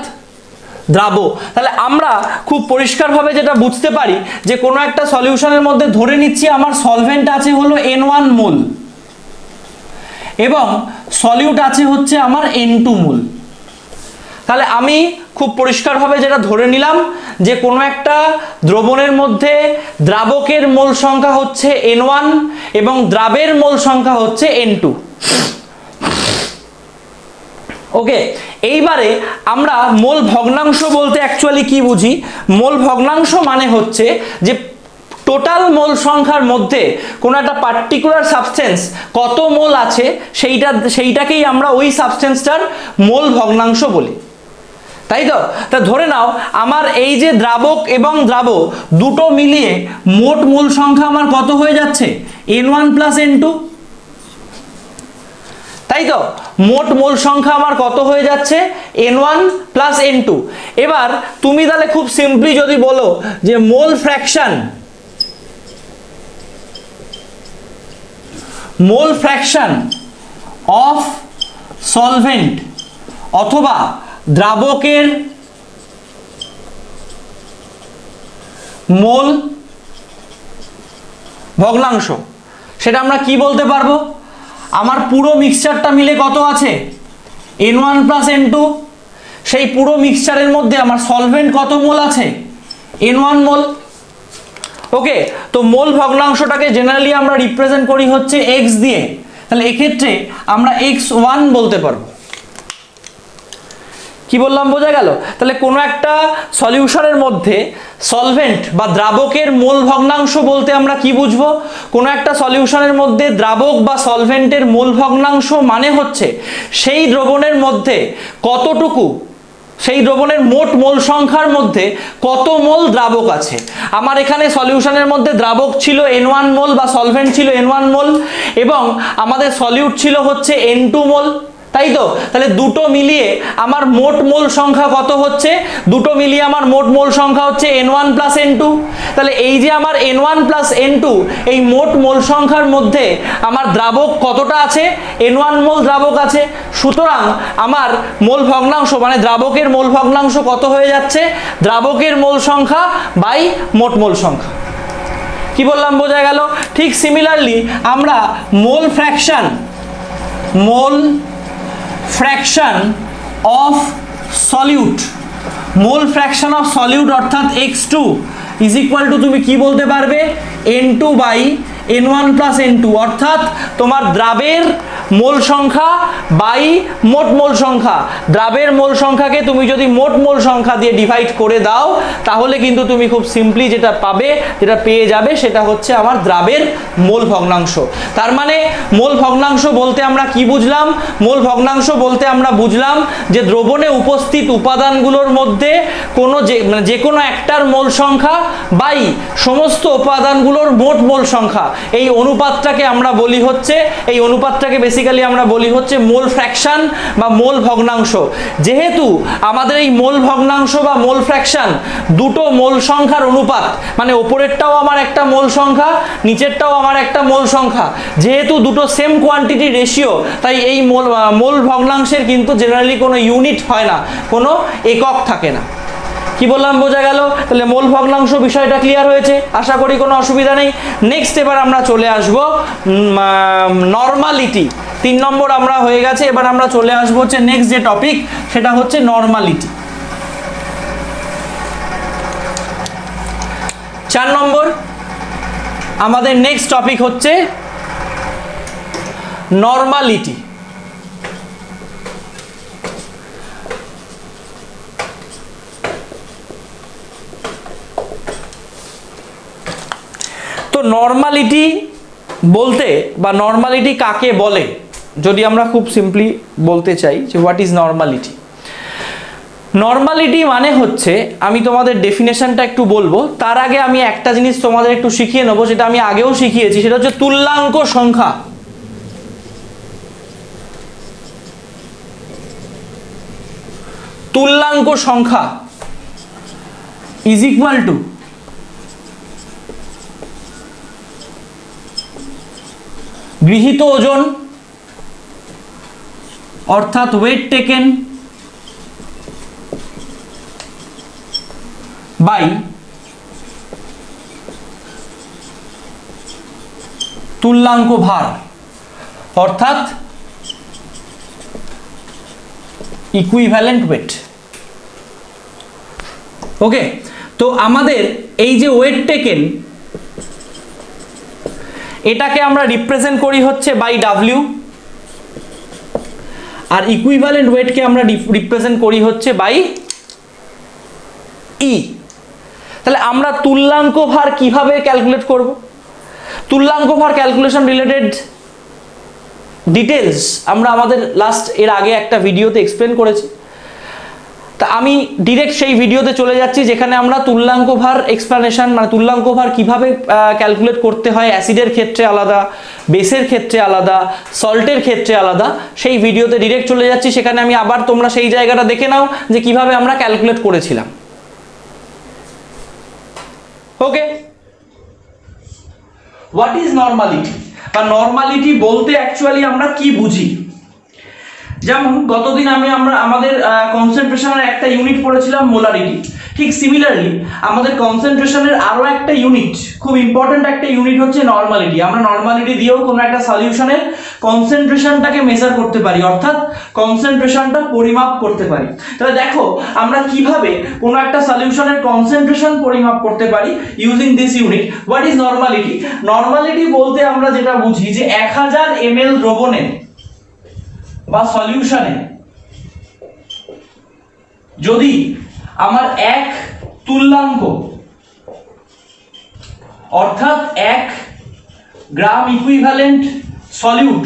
দ্রাবক। তাহলে আমরা খুব পরিষ্কারভাবে যেটা বুঝতে পারি যে কোনো একটা সলিউশনের মধ্যে ধরে নিচ্ছি আমার সলভেন্ট আছে হলো N1 মোল এবং সলিউট আছে হচ্ছে আমার N2 মোল। তাহলে আমি খুব পরিষ্কারভাবে যেটা ধরে নিলাম যে কোনো একটা দ্রবণের মধ্যে দ্রাবকের মোল সংখ্যা হচ্ছে N1 এবং দ্রাবের মোল সংখ্যা হচ্ছে N2। ওকে, এইবারে আমরা মোল ভগ্নাংশ বলতে অ্যাকচুয়ালি কি বুঝি? মোল ভগ্নাংশ মানে হচ্ছে যে টোটাল মোল সংখ্যার মধ্যে কোনো একটা পার্টিকুলার সাবস্টেন্স কত মোল আছে সেইটাকেই আমরা ওই সাবস্টেন্সটার মোল ভগ্নাংশ বলি, তাই তো? তা ধরে নাও আমার এই যে দ্রাবক এবং দ্রাবক দুটো মিলিয়ে মোট মোল সংখ্যা আমার কত হয়ে যাচ্ছে? N1 প্লাস N2, তাই তো? মোট মোল সংখ্যা আমার কত হয়ে যাচ্ছে? N1 plus N2। এবার তুমি তাহলে খুব সিম্পলি যদি বলো যে মোল ফ্র্যাকশন অফ সলভেন্ট অথবা দ্রাবকের মোল ভগ্নাংশ, সেটা আমরা কি বলতে পারবো? আমার পুরো মিক্সচারটা মিলে কত আছে? N1 plus N2। সেই পুরো মিক্সচারের মধ্যে আমার সলভেন্ট কত মোল আছে? N1 মোল। ওকে, তো মোল ভগ্নাংশটাকে জেনারেলি আমরা রিপ্রেজেন্ট করি হচ্ছে x দিয়ে। তাহলে এক্ষেত্রে আমরা x1 বলতে পারবো। কি বললাম বোঝা গেল? তাহলে কোনো একটা সলিউশনের মধ্যে সলভেন্ট বা দ্রাবকের মোল ভগ্নাংশ বলতে আমরা কি বুঝবো? কোনো একটা সলিউশনের মধ্যে দ্রাবক বা সলভেন্টের মোল ভগ্নাংশ মানে হচ্ছে সেই দ্রবণের মধ্যে কতটুকু, সেই দ্রবণের মোট মোল সংখ্যার মধ্যে কত মোল দ্রাবক আছে। আমার এখানে সলিউশনের মধ্যে দ্রাবক ছিল N1 মোল বা সলভেন্ট ছিল N1 মোল এবং আমাদের সলিউট ছিল হচ্ছে N2 মোল, তাই তো? তাহলে দুটো মিলিয়ে আমার মোট মোল সংখ্যা কত হচ্ছে? দুটো মিলিয়ে আমার মোট মোল সংখ্যা হচ্ছে N1 প্লাস N2। তাহলে এই যে আমার N1 প্লাস N2 এই মোট মোল সংখ্যার মধ্যে আমার দ্রাবক কতটা আছে? N1 মোল দ্রাবক আছে। সুতরাং আমার মোল ভগ্নাংশ মানে দ্রাবকের মোল ভগ্নাংশ কত হয়ে যাচ্ছে? দ্রাবকের মোল সংখ্যা বাই মোট মোল সংখ্যা। কি বললাম বোঝা গেল? ঠিক সিমিলারলি আমরা মোল ফ্র্যাকশন অফ সলিউট অর্থাৎ x2 ইজ ইকুয়াল টু তুমি কি বলতে পারবে? N2 by N1 plus N2, অর্থাৎ তোমার দ্রাবের মোল সংখ্যা বাই মোট মোল সংখ্যা। দ্রাবের মোল সংখ্যাকে তুমি যদি মোট মোল সংখ্যা দিয়ে ডিভাইড করে দাও তাহলে কিন্তু তুমি খুব সিম্পলি যেটা পাবে, যেটা পেয়ে যাবে সেটা হচ্ছে আমার দ্রাবের মোল ভগ্নাংশ। তার মানে মোল ভগ্নাংশ বলতে আমরা কি বুঝলাম? মোল ভগ্নাংশ বলতে আমরা বুঝলাম যে দ্রবণে উপস্থিত উপাদানগুলোর মধ্যে যে কোনো একটার মোল সংখ্যা বাই সমস্ত উপাদানগুলোর মোট মোল সংখ্যা, এই অনুপাতটাকে আমরা বলি হচ্ছে, এই অনুপাতটাকে বেসিক্যালি আমরা বলি হচ্ছে মোল ফ্র্যাকশন বা মোল ভগ্নাংশ। যেহেতু আমাদের এই মোল ভগ্নাংশ বা মোল ফ্র্যাকশন দুটো মোল সংখ্যার অনুপাত, মানে ওপরেরটাও আমার একটা মোল সংখ্যা, নিচেরটাও আমার একটা মোল সংখ্যা, যেহেতু দুটো সেম কোয়ান্টিটি রেশিও, তাই এই মোল ভগ্নাংশের কিন্তু জেনারেলি কোনো ইউনিট হয় না, কোনো একক থাকে না। কি বললাম বোঝা গেল? তাহলে মোল ভগ্নাংশ বিষয়টা ক্লিয়ার হয়েছে, আশা করি কোনো অসুবিধা নেই। নেক্সট এবার আমরা চলে আসব নরমালিটি। 3 নম্বর আমরা হয়ে গেছে, এবার আমরা চলে আসবো হচ্ছে নেক্সট যে টপিক সেটা হচ্ছে নরমালিটি। 4 নম্বর আমাদের নেক্সট টপিক হচ্ছে নরমালিটি। তো নরমালিটি বলতে বা নরমালিটি কাকে বলে, যদি আমরা খুব সিম্পলি বলতে চাই যে হোয়াট ইজ নরমালিটি। নরমালিটি মানে হচ্ছে, আমি তোমাদের ডেফিনেশনটা একটু বলবো, তার আগে আমি একটা জিনিস তোমাদের একটু শিখিয়ে নেবো, যেটা আমি আগেও শিখিয়েছি, সেটা হচ্ছে তুল্যাঙ্ক সংখ্যা। তুল্যাঙ্ক সংখ্যা ইজ ইকুয়াল টু গৃহীত ওজন অর্থাৎ ওয়েট টেকেন বাই তুল্যাঙ্ক ভার অর্থাৎ ইকুইভ্যালেন্ট ওয়েট। ওকে, তো আমাদের এই যে ওয়েট টেকেন এটাকে আমরা রিপ্রেজেন্ট করি হচ্ছে বাই ডাব্লিউ, আর ইকুইভ্যালেন্ট ওয়েটকে আমরা রিপ্রেজেন্ট করি হচ্ছে বাই ই। তাহলে আমরা তুল্যাঙ্ক ভার কিভাবে ক্যালকুলেট করব? তুল্যাঙ্ক ভার ক্যালকুলেশন রিলেটেড ডিটেলস আমরা আমাদের এর আগে একটা ভিডিওতে এক্সপ্লেন করেছি। তা আমি ডিরেক্ট সেই ভিডিওতে চলে যাচ্ছি যেখানে আমরা তুল্যাঙ্ক ভার এক্সপ্লানেশন, মানে তুল্যাঙ্ক ভার কিভাবে ক্যালকুলেট করতে হয়, অ্যাসিডের ক্ষেত্রে আলাদা, বেসের ক্ষেত্রে আলাদা, সল্টের ক্ষেত্রে আলাদা, সেই ভিডিওতে ডিরেক্ট চলে যাচ্ছি। সেখানে আমি আবার তোমরা সেই জায়গাটা দেখে নাও যে কিভাবে আমরা ক্যালকুলেট করেছিলাম। ওকে, হোয়াট ইজ নর্মালিটি বা নর্মালিটি বলতে অ্যাকচুয়ালি আমরা কি বুঝি? যেমন গতদিন আমরা আমাদের কনসেন্ট্রেশনের একটা ইউনিট পড়েছিলাম মোলারিটি, ঠিক সিমিলারলি আমাদের কনসেন্ট্রেশনের আরো একটা ইউনিট, খুব ইম্পর্টেন্ট একটা ইউনিট হচ্ছে নর্মালিটি। আমরা নর্মালিটি দিয়েও কোনো একটা সলিউশনের কনসেন্ট্রেশনটাকে মেজার করতে পারি, অর্থাৎ কনসেন্ট্রেশনটা পরিমাপ করতে পারি। তাহলে দেখো আমরা কিভাবে কোনো একটা সলিউশনের কনসেন্ট্রেশন পরিমাপ করতে পারি using this unit. What is normality? Normality বলতে আমরা যেটা বুঝি যে 1000 ml দ্রবণে বা সলিউশনে যদি আমার এক তুল্যাঙ্ক অর্থাৎ 1 গ্রাম ইকুইভ্যালেন্ট সলিউট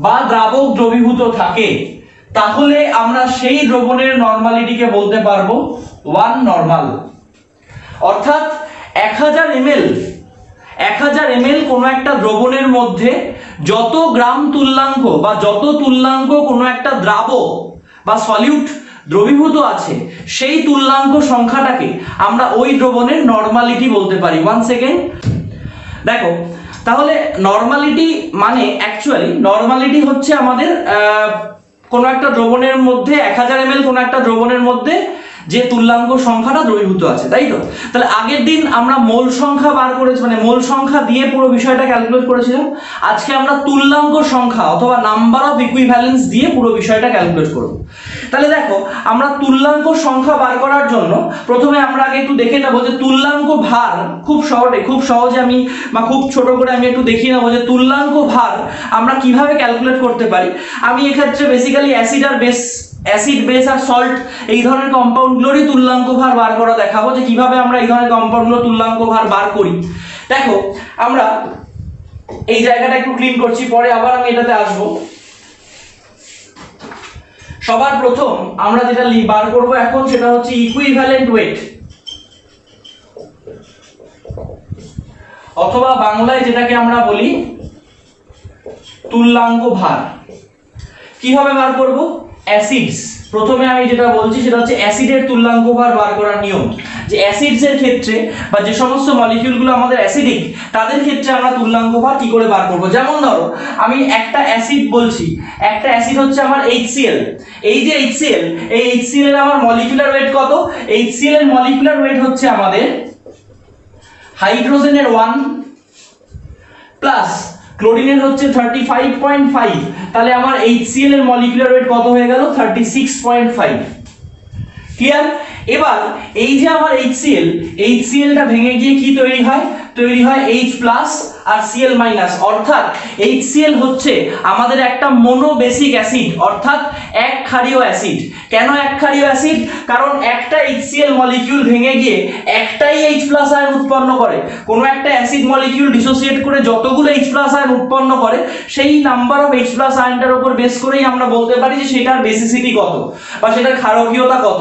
বা দ্রাবক দ্রবীভূত থাকে, তাহলে আমরা সেই দ্রবণের নরমালিটিকে বলতে পারবো 1 নরমাল। অর্থাৎ 1000 ml কোনো একটা দ্রবণের মধ্যে যত গ্রাম তুল্যাঙ্ক বা যত তুল্যাঙ্ক কোনো একটা দ্রাবক বা সলিউট দ্রবীভূত আছে, সেই তুল্যাঙ্ক সংখ্যাটাকে আমরা ওই দ্রবণের নরমালিটি বলতে পারি। 1 সেকেন্ড দেখো, তাহলে নরমালিটি মানে অ্যাকচুয়ালি নরমালিটি হচ্ছে আমাদের কোনো একটা দ্রবণের মধ্যে 1000 ml কোনো একটা দ্রবণের মধ্যে যে তুল্যাঙ্ক সংখ্যাটা দ্রবীভূত আছে, তাই তো? তাহলে আগের দিন আমরা মোল সংখ্যা বার করেছি, মানে মোল সংখ্যা দিয়ে পুরো বিষয়টা ক্যালকুলেট করেছিলাম। আজকে আমরা তুল্যাঙ্ক সংখ্যা অথবা নাম্বার অফ ইকুইভ্যালেন্স দিয়ে পুরো বিষয়টা ক্যালকুলেট করব। তাহলে দেখো, আমরা তুল্যাঙ্ক সংখ্যা বার করার জন্য প্রথমে আমরা আগে একটু দেখে নেবো যে তুল্যাঙ্ক ভার, খুব সহজে আমি বা খুব ছোট করে আমি একটু দেখিয়ে নেবো যে তুল্যাঙ্ক ভার আমরা কিভাবে ক্যালকুলেট করতে পারি। আমি এক্ষেত্রে বেসিক্যালি অ্যাসিড বেস আর সল্ট এই ধরনের কম্পাউন্ডগুলোরই তুল্যাঙ্ক ভার বার করা দেখাবো যে কিভাবে আমরা এই ধরনের কম্পাউন্ডগুলোর তুল্যাঙ্ক ভার বার করি। দেখো, আমরা এই জায়গাটা একটু ক্লিন করছি, পরে আবার আমি এটাতে আসবো। সবার প্রথম আমরা যেটা বার করব এখন সেটা হচ্ছে ইকুইভ্যালেন্ট ওয়েট, অথবা বাংলায় যেটাকে আমরা বলি তুল্যাঙ্ক ভার। কিভাবে বার করব? অ্যাসিডস, প্রথমে আমি যেটা বলছি সেটা হচ্ছে অ্যাসিডের তুল্যাঙ্ক ভার বার করার নিয়ম। যে অ্যাসিডস এর ক্ষেত্রে বা যে সমস্ত মলিকিউলগুলো আমাদের অ্যাসিডিক, তাদের ক্ষেত্রে আমরা তুল্যাঙ্ক ভার কি করে বার করব। যেমন ধরো আমি একটা অ্যাসিড বলছি, একটা অ্যাসিড হচ্ছে আমার HCl। এই যে HCl, এই HCl এর আমার মলিকুলার ওয়েট কত? HCl এর মলিকুলার ওয়েট হচ্ছে আমাদের হাইড্রোজেনের 1 প্লাস ক্লোরিনের হচ্ছে 35.5, তাহলে আমার HCl এর মলিকুলার ওয়েট কত হয়ে গেল? 36.5। ক্লিয়ার? এবার এই যে আমার HCl টা ভেঙে গিয়ে কি তৈরি হয়? তৈরি হয় H প্লাস আর Cl মাইনাস। অর্থাৎ HCl হচ্ছে আমাদের একটা মোনোবেসিক অ্যাসিড, অর্থাৎ এক ক্ষারীয় অ্যাসিড। কেন এক ক্ষারীয় অ্যাসিড? কারণ একটা HCl মলিকিউল ভেঙে গিয়ে একটাই H প্লাস আয়ন উৎপন্ন করে। কোনো একটা অ্যাসিড মলিকিউল ডিসোসিয়েট করে যতগুলো H প্লাস আয়ন উৎপন্ন করে, সেই নাম্বার অফ H প্লাস আয়নটার উপর বেস করেই আমরা বলতে পারি যে সেটার বেসিসিটি কত বা সেটার ক্ষারকীয়তা কত।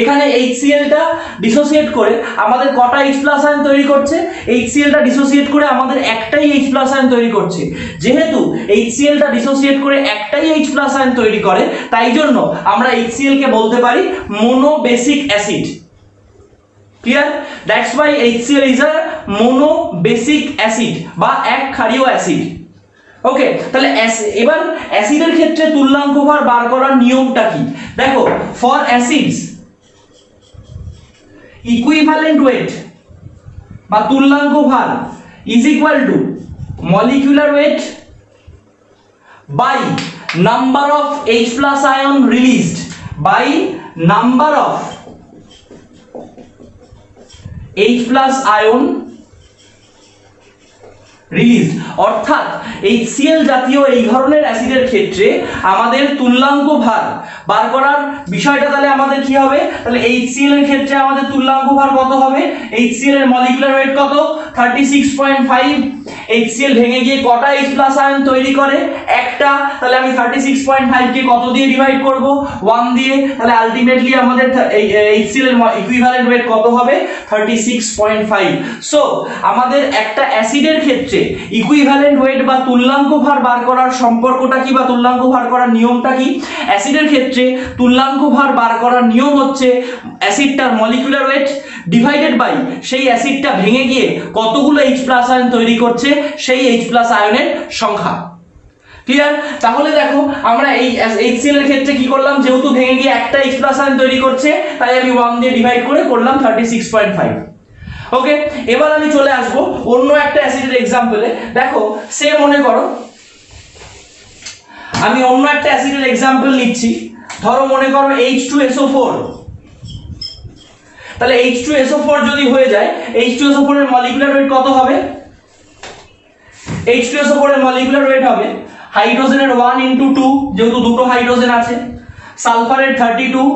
এখানে HCl টা ডিসোসিয়েট করে আমাদের কটা H প্লাস আয়ন তৈরি করছে? HCl টা ডিসোসিয়েট করে আমাদের একটাই H প্লাস আয়ন তৈরি করছে। যেহেতু HCl টা ডিসোসিয়েট করে একটাই H প্লাস আয়ন তৈরি করে, তাই জন্য আমরা HCl কে বলতে পারি monobasic acid. Clear? That's why HCl is a mono basic acid বা এক ক্ষারীয় অ্যাসিড। ওকে, তাহলে এবার অ্যাসিডের ক্ষেত্রে তুল্যাঙ্ক ভার বার করার নিয়মটা কি? দেখো, ফর অ্যাসিডস ইকুইভ্যালেন্ট ওয়েট বা তুল্যাঙ্ক ভার is equal to molecular weight by number of H+ ion released by number of H+ ion release. অর্থাৎ HCl জাতীয় এই ধরনের অ্যাসিডের ক্ষেত্রে আমাদের তুল্যাঙ্ক ভার বার করার বিষয়টা তাহলে আমাদের কি হবে? তাহলে HCl এর ক্ষেত্রে আমাদের তুল্যাঙ্ক ভার কত হবে? HCl এর মলিকুলার ওয়েট কত? 36.5। HCl ভেঙে গিয়ে কটা H+ আয়ন তৈরি করে? একটা। তাহলে আমি 36.5 কে কত দিয়ে ডিভাইড করব? 1 দিয়ে। তাহলে আলটিমেটলি আমাদের HCl এর ইকুইভ্যালেন্ট ওয়েট কত হবে? 36.5। সো আমাদের একটা অ্যাসিডের ক্ষেত্রে ইকুইভ্যালেন্ট ওয়েট বা তুল্যাঙ্ক ভার বার করার সম্পর্কটা কি বা তুল্যাঙ্ক ভার করার নিয়মটা কি? অ্যাসিডের ক্ষেত্রে তুল্যাঙ্ক ভার বার করার নিয়ম হচ্ছে অ্যাসিডটার মলিকুলার ওয়েট ডিভাইডেড বাই সেই অ্যাসিডটা ভেঙে গিয়ে কতগুলো H+ আয়ন তৈরি করছে সেই H+ আয়নের সংখ্যা। ক্লিয়ার? তাহলে দেখো আমরা এই HCl এর ক্ষেত্রে কি করলাম? যেহেতু ভেঙে গিয়ে একটা H+ আয়ন তৈরি করছে তাই আমি 1 দিয়ে ডিভাইড করে করলাম 36.5। ওকে, এবার আমি চলে আসবো অন্য একটা অ্যাসিডের এক্সাম্পলে। দেখো, সে মনে করো আমি অন্য একটা অ্যাসিডের এক্সাম্পল নিচ্ছি। ধরো মনে করো H2SO4। তাহলে H2SO4 যদি হয়ে যায়, H2SO4 এর মলিকুলার ওয়েট কত হবে? H2SO4 এর মলিকুলার ওয়েট হবে হাইড্রোজেনের 1 × 2, যেহেতু দুটো হাইড্রোজেন আছে, সালফারের 32,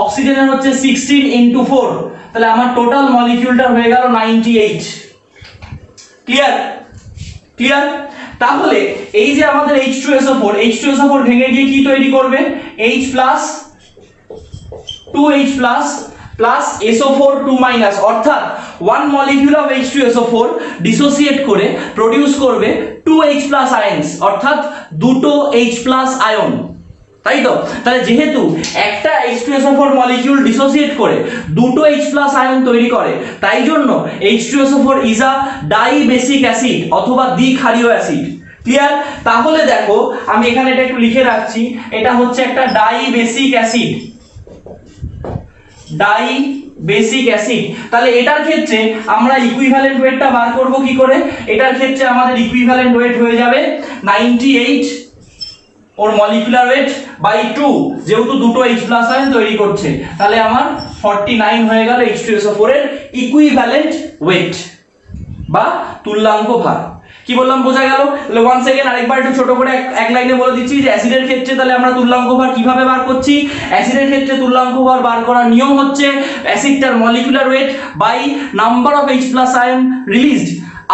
অক্সিজেনের হচ্ছে 16 × 4। তাহলে আমার টোটাল মলিকিউলটা হয়ে গেল 98। ক্লিয়ার? ক্লিয়ার? তাহলে এই যে আমাদের H2SO4 ভেঙে গিয়ে কি তৈরি করবে? H+, 2H+ প্লাস SO4 2- অর্থাৎ 1 মলিকিউল অফ H2SO4 ডিসোসিয়েট করে প্রোডিউস করবে 2H+ আয়নস, অর্থাৎ দুটো H+ আয়ন। তাই তো? তাহলে যেহেতু একটা H2SO4 মলিকিউল ডিসোসিয়েট করে দুটো H+ আয়ন তৈরি করে, তাই জন্য H2SO4 is a dibasic acid অথবা দ্বিক্ষারীয় অ্যাসিড। ক্লিয়ার? তাহলে দেখো আমি এখানে এটা একটু লিখে রাখছি, এটা হচ্ছে একটা ডাইবেসিক অ্যাসিড। Dibasic acid. তাহলে এটার ক্ষেত্রে আমরা ইকুইভ্যালেন্ট ওয়েটটা বার করব কি করে? এটার ক্ষেত্রে আমাদের ইকুইভ্যালেন্ট ওয়েট হয়ে যাবে 98 ওর মলিকুলার ওয়েট বাই 2, যেহেতু দুটো H+ আয়ন তৈরি করছে, তাহলে আমার 49 হয়ে গেল H2SO4 এর ইকুইভ্যালেন্ট ওয়েট বা তুল্যাঙ্ক ভার। কি বললাম বোঝা গেল? তাহলে ওয়ান সেকেন্ড আরেকবার একটু ছোট করে এক লাইনে বলে দিচ্ছি যে অ্যাসিডের ক্ষেত্রে তাহলে আমরা তুল্যাঙ্ক ভার কিভাবে বার করছি। অ্যাসিডের ক্ষেত্রে তুল্যাঙ্ক ভার বার করার নিয়ম হচ্ছে অ্যাসিডটার molecular weight by number of H+ ion released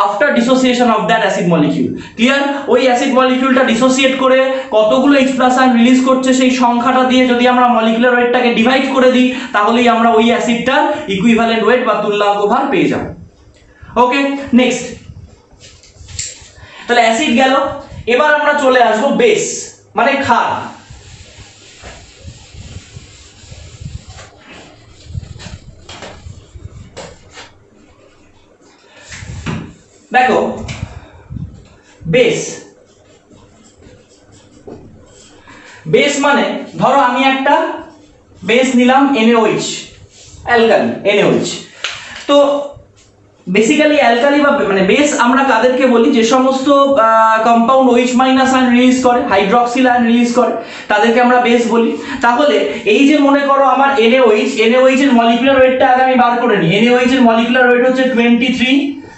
after dissociation of that acid molecule. Clear? ওই অ্যাসিড মলিকিউলটা ডিসোসিয়েট করে কতগুলো H+ আয়ন রিলিজ করছে সেই সংখ্যাটা দিয়ে যদি আমরা মলিকুলার ওয়েটটাকে ডিভাইড করে দিই, তাহলেই আমরা ওই অ্যাসিডটার ইকুইভ্যালেন্ট ওয়েট বা তুল্যাঙ্ক ভার পেয়ে যাব। ওকে, নেক্সট। তাহলে অ্যাসিড গেল, এবার আমরা চলে আসবো বেস মানে ক্ষার। দেখো, বেস মানে ধরো আমি একটা বেস নিলাম NaOH, অ্যালকালি NaOH। তো বেসিক্যালি অ্যালকালি বা মানে বেস আমরা কাদেরকে বলি? যে সমস্ত কম্পাউন্ড OH- আয়ন রিলিজ করে, হাইড্রক্সিল আয়ন রিলিজ করে, তাদেরকে আমরা বেস বলি। তাহলে এই যে মনে করো আমার NaOH এর মলিকুলার ওয়েটটা আগে আমি বার করে নিই। NaOH এর মলিকুলার ওয়েট হচ্ছে 23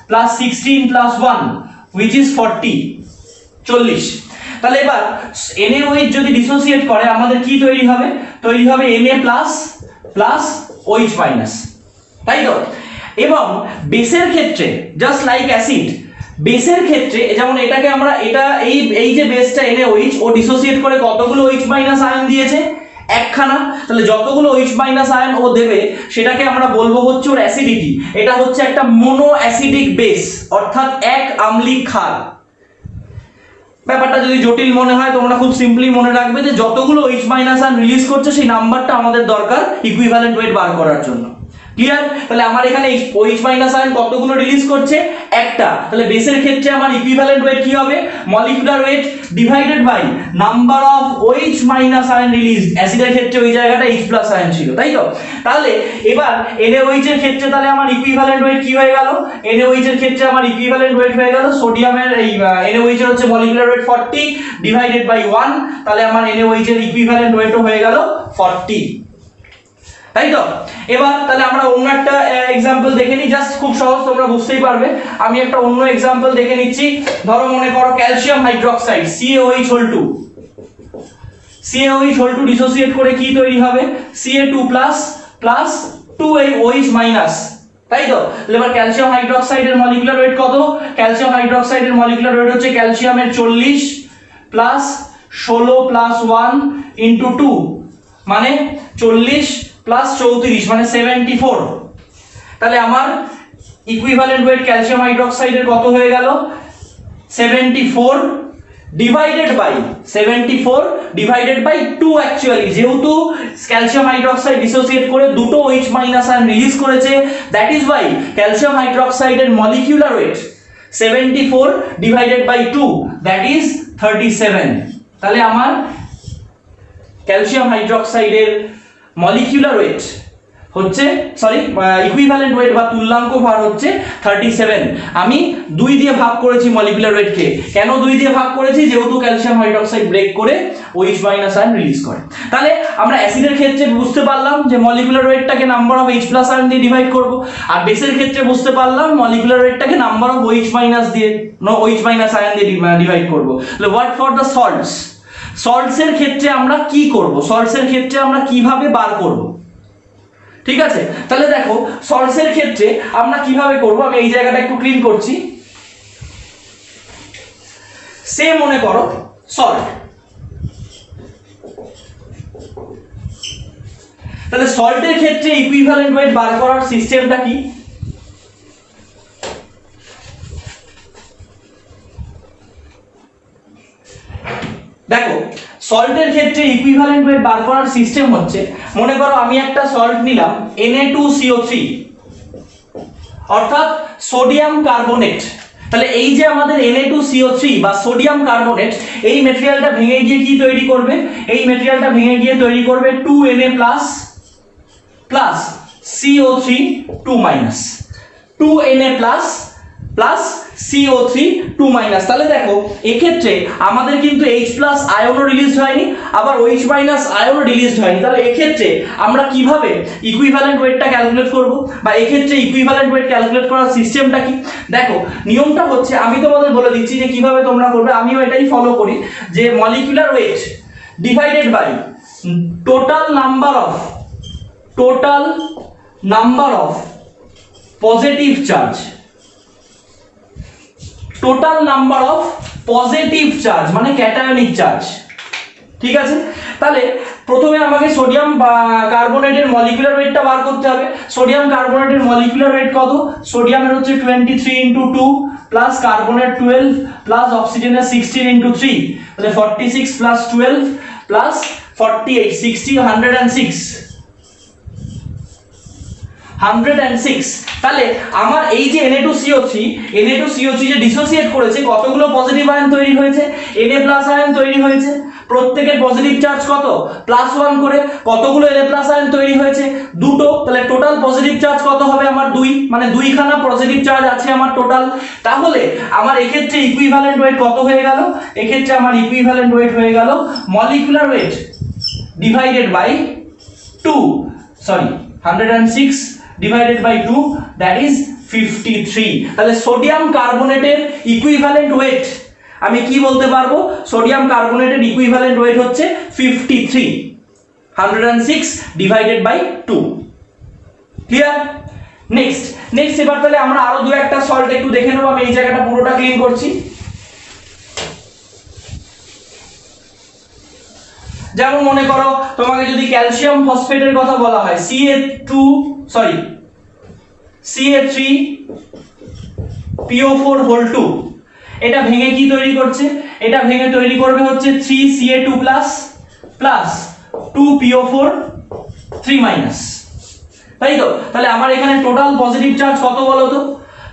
+ 16 + 1 which is 40। তাহলে এবার NaOH যদি ডিসোসিয়েট করে আমাদের কি তৈরি হবে? তৈরি হবে Na+ OH-। তাই তো? এবং বেসের ক্ষেত্রে জাস্ট লাইক অ্যাসিড, বেসের ক্ষেত্রে যেমন এটাকে আমরা এই যে বেসটা NaOH ও ডিসোসিয়েট করে কতগুলো OH- আয়ন দিয়েছে? একখানা। তাহলে যতগুলো OH- আয়ন ও দেবে সেটাকে আমরা বলবো হচ্ছে ওর অ্যাসিডিটি। এটা হচ্ছে একটা মোনো অ্যাসিডিক বেস, অর্থাৎ এক আম্লিক ক্ষার। ব্যাপারটা যদি জটিল মনে হয় তোমরা খুব সিম্পলি মনে রাখবে যে যতগুলো OH- আয়ন রিলিজ করছে সেই নাম্বারটা আমাদের দরকার ইকুইভ্যালেন্ট ওয়েট বার করার জন্য। ক্লিয়ার? তাহলে আমার এখানে OH মাইনাস আয়ন কতগুলো রিলিজ করছে? একটা। তাহলে বেসের ক্ষেত্রে আমার ইকুইভ্যালেন্ট ওয়েট কি হবে? Molecular weight divided by number of OH minus ion release. অ্যাসিডের ক্ষেত্রে ওই জায়গাটা H প্লাস আয়ন ছিল, তাই তো? তাহলে এবার NaOH এর ক্ষেত্রে তাহলে আমার ইকুইভ্যালেন্ট ওয়েট কি হয়ে গেল? NaOH এর ক্ষেত্রে আমার ইকুইভ্যালেন্ট ওয়েট হয়ে গেল সোডিয়ামের এই NaOH এর হচ্ছে মলিকুলার ওয়েট 40 ডিভাইডেড বাই 1, তাহলে আমার NaOH এর ইকুইভ্যালেন্ট ওয়েটও হয়ে গেল 40, তাই তো? এবার তাহলে আমরা অন্য একটা एग्जांपल দেখে নিই, জাস্ট খুব সহজ, তোমরা বুঝতেই পারবে। আমি একটা অন্য एग्जांपल দেখে নিচ্ছি। ধরো মনে করো calcium hydroxide CaOH2, CaOH2 dissociate করে কি তৈরি হবে? Ca2+ প্লাস 2OH মাইনাস, তাই তো? এবার ক্যালসিয়াম হাইড্রোক্সাইডের মলিকুলার ওয়েট কত? ক্যালসিয়াম হাইড্রোক্সাইডের মলিকুলার ওয়েট হচ্ছে ক্যালসিয়ামের 40 প্লাস 16 প্লাস 1 ইনটু 2, মানে 40 প্লাস 34 মানে 74। তাহলে আমার ইকুইভ্যালেন্ট ওয়েট ক্যালসিয়াম হাইড্রোক্সাইডের কত হয়ে গেল? 74 ডিভাইডেড বাই 2 অ্যাকচুয়ালি, যেহেতু ক্যালসিয়াম হাইড্রোক্সাইড ডিসোসিয়েট করে দুটো OH মাইনাস আয়ন রিলিজ করেছে, দ্যাট ইজ ওয়াই ক্যালসিয়াম হাইড্রোক্সাইডের molecular weight 74 divided by 2, that is 37। তাহলে আমার ক্যালসিয়াম হাইড্রোক্সাইডের মলিকুলার ওয়েট হচ্ছে ইকুইভ্যালেন্ট ওয়েট বা তুল্যাঙ্ক ভার হচ্ছে 37। আমি 2 দিয়ে ভাগ করেছি মলিকুলার ওয়েটকে। কেন 2 দিয়ে ভাগ করেছি? যেহেতু ক্যালসিয়াম হাইড্রোক্সাইড ব্রেক করে OH মাইনাস আয়ন রিলিজ করে। তাহলে আমরা অ্যাসিডের ক্ষেত্রে বুঝতে পারলাম যে মলিকুলার ওয়েটটাকে number of H plus ion দিয়ে ডিভাইড করব, আর বেসের ক্ষেত্রে বুঝতে পারলাম মলিকুলার ওয়েটটাকে number of OH minus ion দিয়ে ডিভাইড করব। তাহলে হোয়াট ফর দ্য সল্টস? সল্টসের ক্ষেত্রে আমরা কি করব? সল্টসের ক্ষেত্রে আমরা কিভাবে বার করব? ঠিক আছে, তাহলে দেখো সল্টসের ক্ষেত্রে আমরা কিভাবে করব। আমি এই জায়গাটা একটু ক্লিন করছি। সে মনে করো সল্ট, তাহলে সল্টের ক্ষেত্রে ইকুইভ্যালেন্ট ওয়েট বার করার সিস্টেমটা কি? দেখো সল্টের ক্ষেত্রে ইকুইভ্যালেন্ট ওয়েট বার করার সিস্টেম হচ্ছে, মনে করো আমি একটা সল্ট নিলাম Na2CO3 অর্থাৎ সোডিয়াম কার্বনেট। তাহলে এই যে আমাদের Na2CO3 বা সোডিয়াম কার্বনেট, এই ম্যাটেরিয়ালটা ভেঙে গিয়ে কি তৈরি করবে? এই ম্যাটেরিয়ালটা ভেঙে গিয়ে তৈরি করবে 2Na+ plus CO3 2-, 2Na+ plus CO3 2-। তাহলে দেখো এক্ষেত্রে আমাদের কিন্তু H প্লাস আয়নও রিলিজ হয়নি, আবার OH মাইনাস আয়নও রিলিজ হয়নি। তাহলে এক্ষেত্রে আমরা কিভাবে ইকুইভ্যালেন্ট ওয়েটটা ক্যালকুলেট করব, বা এক্ষেত্রে ইকুইভ্যালেন্ট ওয়েট ক্যালকুলেট করার সিস্টেমটা কি? দেখো নিয়মটা হচ্ছে, আমি তোমাদের বলে দিচ্ছি যে কিভাবে তোমরা করবে। আমিও এটাই ফলো করি, যে molecular weight divided by total number of positive charge, total number of positive charge মানে ক্যাটায়নিক চার্জ। ঠিক আছে, তাহলে প্রথমে আমাকে সোডিয়াম কার্বনেটের মলিকুলার ওয়েটটা বার করতে হবে। সোডিয়াম কার্বনেটের মলিকুলার ওয়েট কত? সোডিয়ামের হচ্ছে 23 × 2 প্লাস কার্বনের 12 প্লাস অক্সিজেনের 16 × 3, তাহলে 46 প্লাস 12 প্লাস 48 60 106। তাহলে আমার এই যে Na2CO3 যে ডিসোসিয়েট করেছে, কতগুলো পজিটিভ আয়ন তৈরি হয়েছে? Na+ আয়ন তৈরি হয়েছে, প্রত্যেকের পজিটিভ চার্জ কত? +1 করে। কতগুলো Na+ আয়ন তৈরি হয়েছে? দুটো। তাহলে টোটাল পজিটিভ চার্জ কত হবে আমার? 2, মানে 2খানা পজিটিভ চার্জ আছে আমার টোটাল। তাহলে আমার এক্ষেত্রে ইকুইভ্যালেন্ট ওয়েট কত হয়ে গেল? এক্ষেত্রে আমার ইকুইভ্যালেন্ট ওয়েট হয়ে গেল molecular weight divided by 106 divided by 2, that is 53। তাহলে সোডিয়াম কার্বনেটের ইকুইভ্যালেন্ট ওয়েট আমি কি বলতে পারবো? সোডিয়াম কার্বনেটের ইকুইভ্যালেন্ট ওয়েট হচ্ছে 53, 106 ডিভাইডেড বাই 2। ক্লিয়ার? নেক্সট এবার তাহলে আমরা আরো দু একটা সল্ট একটু দেখে নেব। আমি এই জায়গাটা পুরোটা ক্লিন করছি। যেমন মনে করো তোমাকে যদি ক্যালসিয়াম ফসফেটের কথা বলা হয়, Ca3PO4 2, এটা ভেঙে কি তৈরি করছে? এটা ভেঙে তৈরি করবে হচ্ছে 3Ca2+ প্লাস 2PO4 3-। তাই তো? তাহলে আমার এখানে টোটাল পজিটিভ চার্জ কত বলো তো?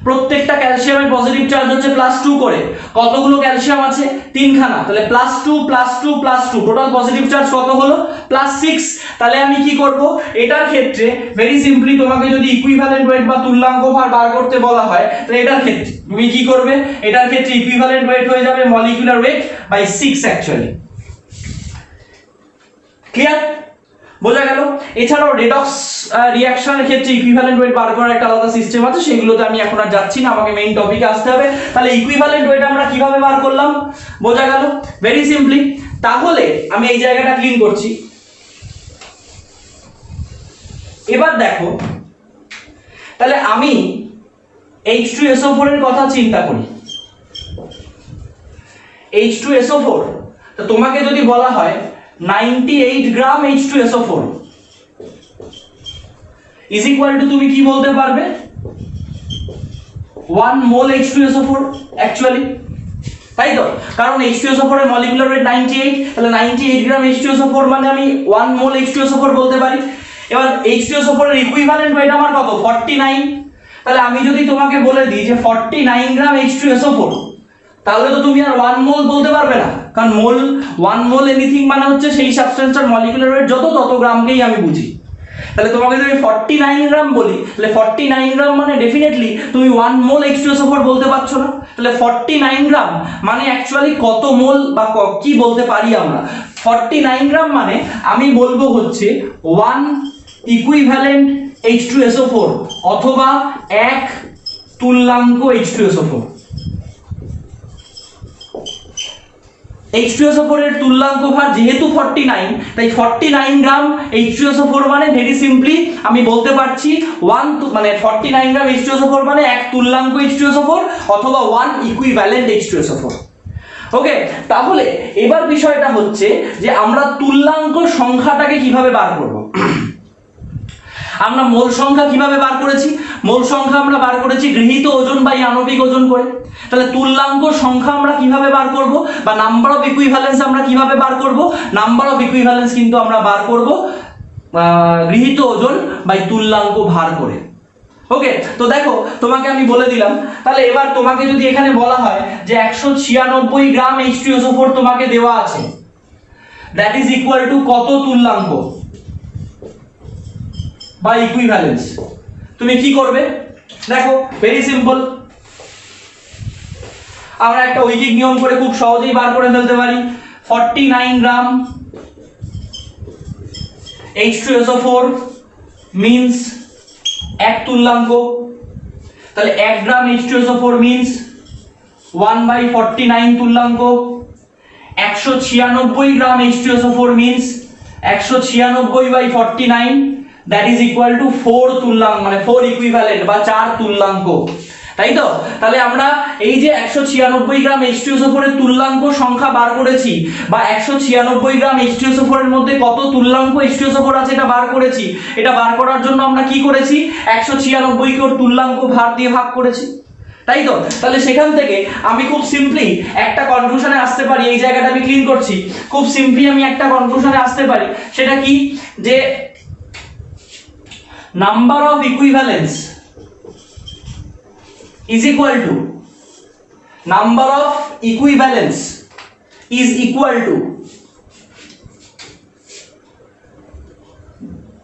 প্রত্যেকটা ক্যালসিয়ামের পজিটিভ চার্জ হচ্ছে +2 করে। কতগুলো ক্যালসিয়াম আছে? 3খানা। তাহলে +2 +2 +2 টোটাল পজিটিভ চার্জ কত হলো? +6। তাহলে আমি কি করব? এটার ক্ষেত্রে ভেরি সিম্পলি তোমাকে যদি ইকুইভ্যালেন্ট ওয়েট বা তুল্যাঙ্ক ভার বার করতে বলা হয়, তাহলে এটার ক্ষেত্রে তুমি কি করবে? এটার ক্ষেত্রে ইকুইভ্যালেন্ট ওয়েট হয়ে যাবে molecular weight by 6 actually. Clear? বোঝা গেল? এছাড়াও রেডক্স রিঅ্যাকশনের ক্ষেত্রে ইকুইভ্যালেন্ট ওয়েট বার করার একটা আলাদা সিস্টেম আছে, সেগুলোতে আমি এখন আর যাচ্ছি না, আমাকে মেইন টপিকে আসতে হবে। তাহলে ইকুইভ্যালেন্ট ওয়েট আমরা কিভাবে বার করলাম? বোঝা গেল? Very simply. তাহলে আমি এই জায়গাটা ক্লিন করছি। এবার দেখো, তাহলে আমি H2SO4 এর কথা চিন্তা করি। H2SO4, তো তোমাকে যদি বলা হয় 98 গ্রাম H2SO4 is equal to, তুমি কি বলতে পারবে? 1 mole H2SO4 অ্যাকচুয়ালি, তাই তো? কারণ H2SO4 এর মলিকুলার ওয়েট 98, তাহলে 98 গ্রাম H2SO4 মানে আমি 1 মোল H2SO4 বলতে পারি। এবার H2SO4 এর ইকুইভ্যালেন্ট ওয়েট আমার কত? 49। তাহলে আমি যদি তোমাকে বলে দিই যে 49 গ্রাম H2SO4, তাহলে তো তুমি আর 1 মোল বলতে পারবে না, কারণ মোল 1 মোল এনিথিং মানে হচ্ছে সেই সাবস্টেন্সটার মলিকুলার ওয়েট যত, তত গ্রামকেই আমি বুঝি। তাহলে তোমাকে যদি 49 গ্রাম বলি, তাহলে 49 গ্রাম মানে ডেফিনেটলি তুমি 1 মোল H2SO4 বলতে পারছো না। তাহলে 49 গ্রাম মানে অ্যাকচুয়ালি কত মোল বা কি বলতে পারি আমরা? 49 গ্রাম মানে আমি বলবো হচ্ছে 1 ইকুইভ্যালেন্ট H2SO4 অথবা 1 তুল্যাঙ্ক H2SO4। H2SO4 এর তুল্যাঙ্ক ভার যেহেতু 49, তাই 49 গ্রাম H2SO4 মানে ভেরি সিম্পলি আমি বলতে পারছি 1 মানে 49 গ্রাম H2SO4 মানে 1 তুল্যাঙ্ক H2SO4 অথবা 1 ইকুইভ্যালেন্ট H2SO4। ওকে, তাহলে এবার বিষয়টা হচ্ছে যে আমরা তুল্যাঙ্ক সংখ্যাটাকে কিভাবে বার করব? আমরা মোল সংখ্যা কিভাবে বার করেছি? মোল সংখ্যা আমরা বার করেছি গৃহীত ওজন বাই আণবিক ওজন করে। তাহলে তুল্যাঙ্ক সংখ্যা আমরা কিভাবে বার করব, বা নাম্বার অফ ইকুইভ্যালেন্স আমরা কিভাবে বার করব? নাম্বার অফ ইকুইভ্যালেন্স কিন্তু আমরা বার করব গৃহীত ওজন বাই তুল্যাঙ্ক ভার করে। ওকে, তো দেখো তোমাকে আমি বলে দিলাম। তাহলে এবার তোমাকে যদি এখানে বলা হয় যে 196 গ্রাম H2SO4 তোমাকে দেওয়া আছে, দ্যাট ইজ ইকুয়াল টু কত তুল্যাঙ্ক বা ইকুইভ্যালেন্স, তুমি কি করবে? দেখো ভেরি সিম্পল, আমরা একটা ঐকিক নিয়ম করে খুব সহজেই বার করে ফেলতে পারি। 49 গ্রাম H2SO4 মিন্স 1 তুল্যাঙ্ক, তাহলে 1 গ্রাম H2SO4 means 1/49 তুল্যাঙ্ক। 196 gram H2SO4 means 196/49, that is equal two 4 তুল্যাঙ্ক, মানে 4 ইকুইভ্যালেন্ট বা 4 তুল্যাঙ্ক, তাই তো? তাহলে আমরা এই যে 196 গ্রাম H2SO4 এর তুল্যাঙ্ক সংখ্যা বার করেছি, বা 196 গ্রাম H2SO4 এর মধ্যে কত তুল্যাঙ্ক H2SO4 আছে এটা বার করেছি। এটা বার করার জন্য আমরা কি করেছি? 196 কে ওর তুল্যাঙ্ক ভার দিয়ে ভাগ করেছি, তাই তো? তাহলে সেখান থেকে আমি খুব সিম্পলি একটা কনক্লুশনে আসতে পারি। এই জায়গাটা আমি ক্লিন করছি। খুব সিম্পলি আমি একটা কনক্লুশনে আসতে পারি, সেটা কি? যে number of equivalence is equal to number of equivalence is equal to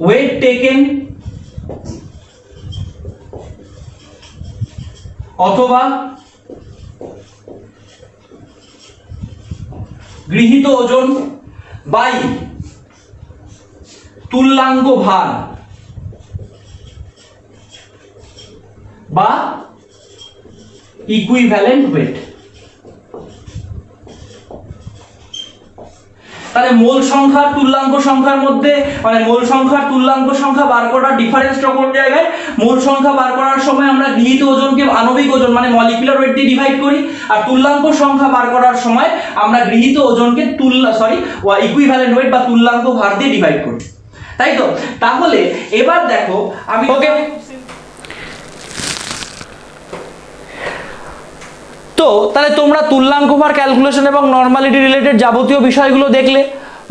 weight taken অথবা গৃহীত ওজন বাই তুল্যাঙ্ক ভার বা ইকুইভ্যালেন্ট ওয়েট। তাহলে মোল সংখ্যা তুল্যাঙ্ক সংখ্যার মধ্যে, মানে মোল সংখ্যা তুল্যাঙ্ক সংখ্যা বার করার ডিফারেন্সটা কোন জায়গায়? মোল সংখ্যা বার করার সময় আমরা গৃহীত ওজনকে আণবিক ওজন মানে মলিকুলার ওয়েট দিয়ে ডিভাইড করি, আর তুল্যাঙ্ক সংখ্যা বার করার সময় আমরা গৃহীত ওজনকে ইকুইভ্যালেন্ট ওয়েট বা তুল্যাঙ্ক ভার দিয়ে ডিভাইড করি, তাই তো? তাহলে এবার দেখো আমি তো তাহলে তোমরা তুল্যাঙ্ক ভার ক্যালকুলেশন এবং নরমালিটি রিলেটেড যাবতীয় বিষয়গুলো দেখলে,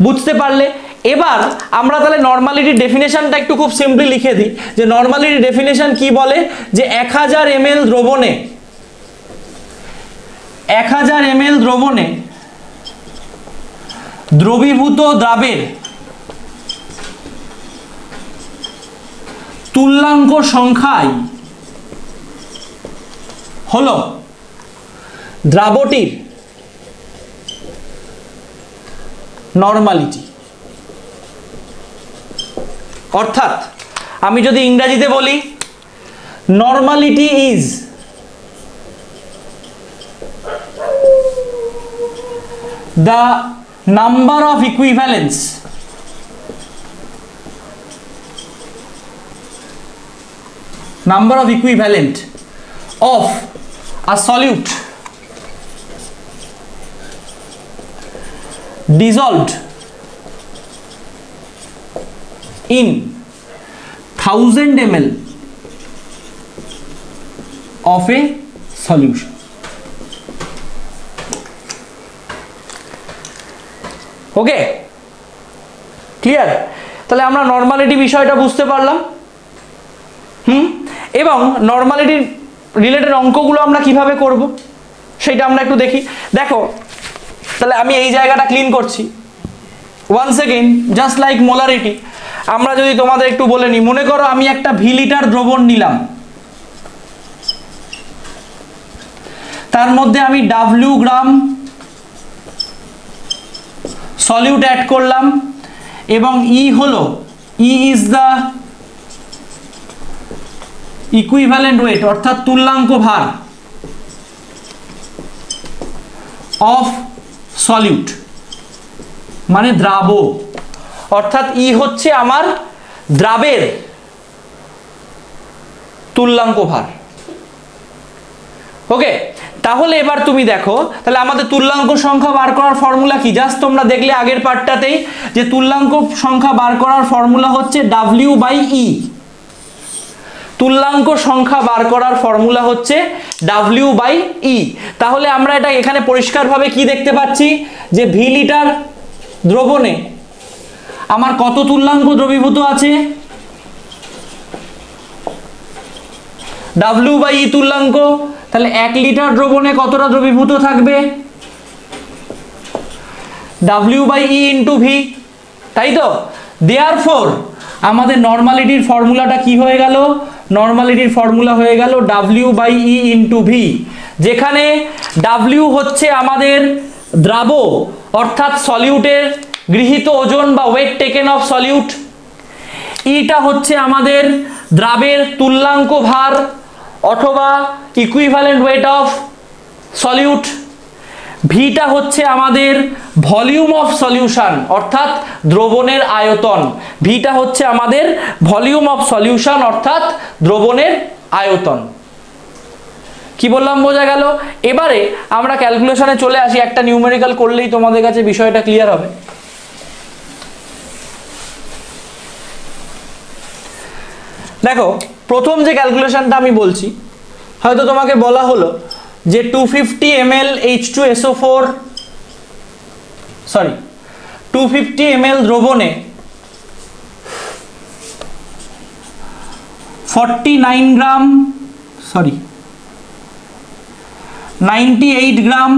বুঝতে পারলে। এবার আমরা তাহলে নর্মালিটির ডেফিনেশনটা একটু খুব সিম্পলি লিখে দিই, যে নর্মালিটির ডেফিনেশন কি বলে, যে 1000 ml দ্রবণে 1000 ml দ্রবণে দ্রবীভূত দ্রাবের তুল্যাঙ্ক সংখ্যায় হলো দ্রাবটির নর্মালিটি। অর্থাৎ আমি যদি ইংরেজিতে বলি, normality is the number of equivalence of a solute dissolved in 1000 ml of a solution। Okay, clear? তাহলে আমরা নর্মালিটি বিষয়টা বুঝতে পারলাম। এবং নর্মালিটির রিলেটেড অঙ্কগুলো আমরা কিভাবে করব সেটা আমরা একটু দেখি। দেখো, তাহলে আমি এই জায়গাটা ক্লিন করছি। Once again, just like molarity, আমরা যদি তোমাদের একটু বলে নিই, মনে করো আমি একটা ভি লিটার দ্রবণ নিলাম, তার মধ্যে আমি ডাব্লিউ গ্রাম সলিউট অ্যাড করলাম, এবং ই হলো, ই ইজ দ্য ইকুইভ্যালেন্ট ওয়েট অর্থাৎ তুল্যাঙ্ক ভার অফ সলিউট, মানে দ্রাব, অর্থাৎ ই হচ্ছে আমার দ্রাবের তুল্যাঙ্ক ভার। ওকে, তাহলে এবার তুমি দেখো, তাহলে আমাদের তুল্যাঙ্ক সংখ্যা বার করার ফর্মুলা কি? জাস্ট তোমরা দেখলে আগের পার্টটাতেই যে তুল্যাঙ্ক সংখ্যা বার করার ফর্মুলা হচ্ছে W/E। তুল্যাঙ্ক সংখ্যা বার করার ফর্মুলা হচ্ছে W/E। তাহলে আমরা এটা এখানে পরিষ্কারভাবে কি দেখতে পাচ্ছি, যে ভি লিটার দ্রবণে আমার কত তুল্যাঙ্ক দ্রবীভূত আছে? W/E তুল্যাঙ্ক। তাহলে 1 লিটার দ্রবণে কতটা দ্রবীভূত থাকবে? W/E ইন্টু ভি, তাই তো? দেয়ারফর আমাদের নর্মালিটির ফর্মুলাটা কি হয়ে গেল? নর্মালিটির ফর্মুলা হয়ে গেল W/E ইন্টু ভি, যেখানে W হচ্ছে আমাদের দ্রাব অর্থাৎ সলিউটের গৃহীত ওজন বা ওয়েট টেকেন অফ সলিউট, ইটা হচ্ছে আমাদের দ্রাবের তুল্যাঙ্ক ভার অথবা ইকুইভ্যালেন্ট ওয়েট অফ সলিউট, ভিটা হচ্ছে আমাদের ভলিউম অফ সলিউশন অর্থাৎ দ্রবণের আয়তন, ভিটা হচ্ছে আমাদের ভলিউম অফ সলিউশন অর্থাৎ দ্রবণের আয়তন। কি বললাম বোঝা গেল? এবারে আমরা ক্যালকুলেশনে চলে আসি, একটা নিউমেরিক্যাল করলেই তোমাদের কাছে বিষয়টা ক্লিয়ার হবে। দেখো, প্রথম যে ক্যালকুলেশনটা আমি বলছি, হয়তো তোমাকে বলা হলো যে 250 ml H2SO4 250 ml দ্রবণে 98 গ্রাম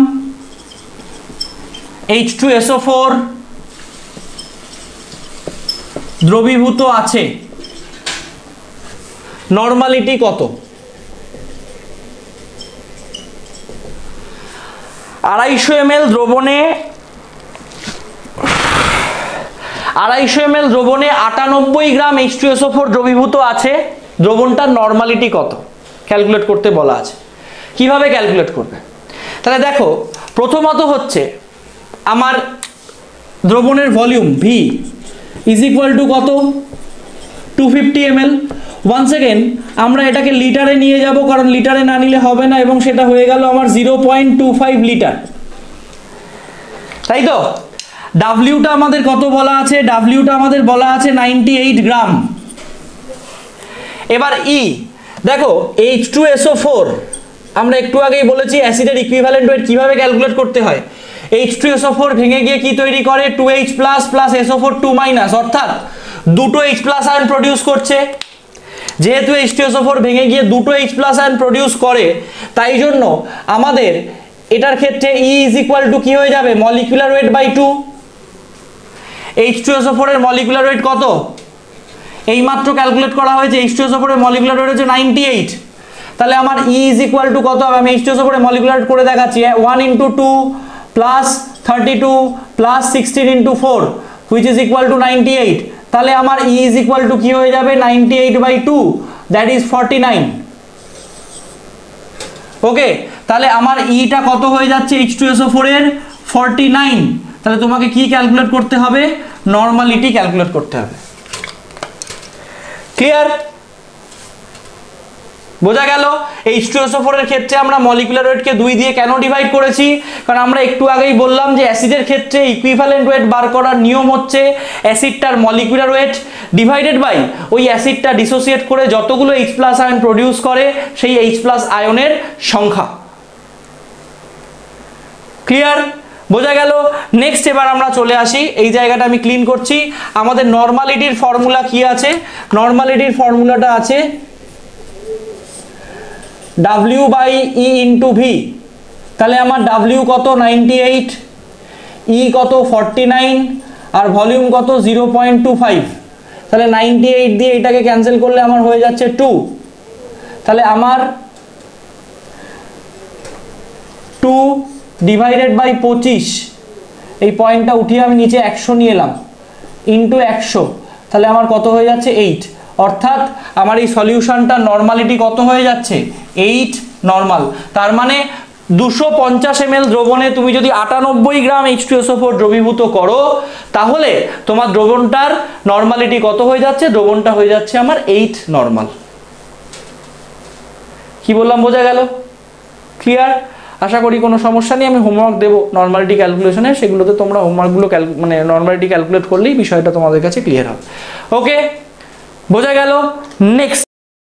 H2SO4 দ্রবীভূত আছে। নর্মালিটি কত? 250 ml দ্রবণে 98 গ্রাম H2SO4 দ্রবীভূত আছে। দ্রবণটার নর্মালিটি কত ক্যালকুলেট করতে বলা আছে। কিভাবে ক্যালকুলেট করবে? তাহলে দেখো, প্রথমত হচ্ছে আমার দ্রবণের volume V is equal to কত? 250 ml। ওয়ান্স এগেন আমরা এটাকে লিটারে নিয়ে যাব, কারণ লিটারে না নিলে হবে না, এবং সেটা হয়ে গেল আমার 0.25 লিটার, তাই তো? ডাব্লিউটা আমাদের কত বলা আছে? ডাব্লিউটা আমাদের বলা আছে 98 গ্রাম। এবার ই দেখো, H2SO4 আমরা একটু আগেই বলেছি অ্যাসিডের ইকুইভ্যালেন্ট ওয়েট কিভাবে ক্যালকুলেট করতে হয়। H2SO4 ভেঙে গিয়ে কি তৈরি করে 2H plus plus SO4 2 minus, অর্থাৎ দুটো H প্লাস আয়ন প্রডিউস করছে। যেহেতু H2SO4 ভেঙে গিয়ে দুটো H প্লাস আয়ন প্রডিউস করে, তাই জন্য আমাদের এটার ক্ষেত্রে E ইজ ইকুয়াল টু কি হয়ে যাবে মলিকুলার ওয়েট বাই 2। H2SO4 এর মলিকুলার ওয়েট কত এইমাত্র ক্যালকুলেট করা হয়েছে, H2SO4 এর মলিকুলার ওয়েট হচ্ছে 98, তাহলে আমার E ইজ ইকুয়াল টু কত হবে, আমি H2SO4 এর মলিকুলার ওয়েট করে দেখাচ্ছি, 1 into 2 plus 32 plus 16 into 4 which is equal two 98, তাহলে আমার E ইজ ইকুয়াল টু কি হয়ে যাবে 98 বাই 2 দ্যাট ইজ 49। ওকে, তাহলে আমার ইটা কত হয়ে যাচ্ছে H2SO4 এর 49, তাহলে তোমাকে কি ক্যালকুলেট করতে হবে নরমালিটি ক্যালকুলেট করতে হবে। ক্লিয়ার, বোঝা গেল? H2SO4 এর ক্ষেত্রে আমরা মলিকুলার ওয়েটকে 2 দিয়ে কেন ডিভাইড করেছি, কারণ আমরা একটু আগেই বললাম যে অ্যাসিডের ক্ষেত্রে ইকুইভ্যালেন্ট ওয়েট বার করার নিয়ম হচ্ছে অ্যাসিডটার মলিকুলার ওয়েট ডিভাইডেড বাই ওই অ্যাসিডটা ডিসোসিয়েট করে যতগুলো H প্লাস আয়ন প্রডিউস করে সেই H প্লাস আয়নের সংখ্যা। ক্লিয়ার, বোঝা গেল? নেক্সট এবার আমরা চলে আসি, এই জায়গাটা আমি ক্লিন করছি। আমাদের নরমালিটির ফর্মুলা কি আছে, নরমালিটির ফর্মুলাটা আছে W by E into V। তাহলে আমার W কত 98, E কত 49 আর ভলিউম কত 0.25, তাহলে 98 দিয়ে এটাকে ক্যান্সেল করলে আমার হয়ে যাচ্ছে 2, তাহলে আমার 2 ডিভাইডেড বাই 25, এই পয়েন্টটা উঠিয়ে আমি নিচে 100 নিয়ে এলাম, ইন্টু 100, তাহলে আমার কত হয়ে যাচ্ছে 8, অর্থাৎ আমার এই সলিউশনটা নরমালিটি কত হয়ে যাচ্ছে 8 নরমাল। তার মানে 250 ml দ্রবণে তুমি যদি 98 গ্রাম H2SO4 দ্রবীভূত করো, তাহলে তোমার দ্রবণটার নরমালিটি কত হয়ে যাচ্ছে, দ্রবণটা হয়ে যাচ্ছে আমার 8 নরমাল। কি বললাম বোঝা গেল? ক্লিয়ার? আশা করি কোনো সমস্যা নেই। আমি হোমওয়ার্ক দেবো নরমালিটি ক্যালকুলেশনে, সেগুলোতে তোমরা হোমওয়ার্কগুলো মানে নরমালিটি ক্যালকুলেট করলেই বিষয়টা তোমাদের কাছে ক্লিয়ার হবে। ওকে, বোঝা গেল? নেক্সট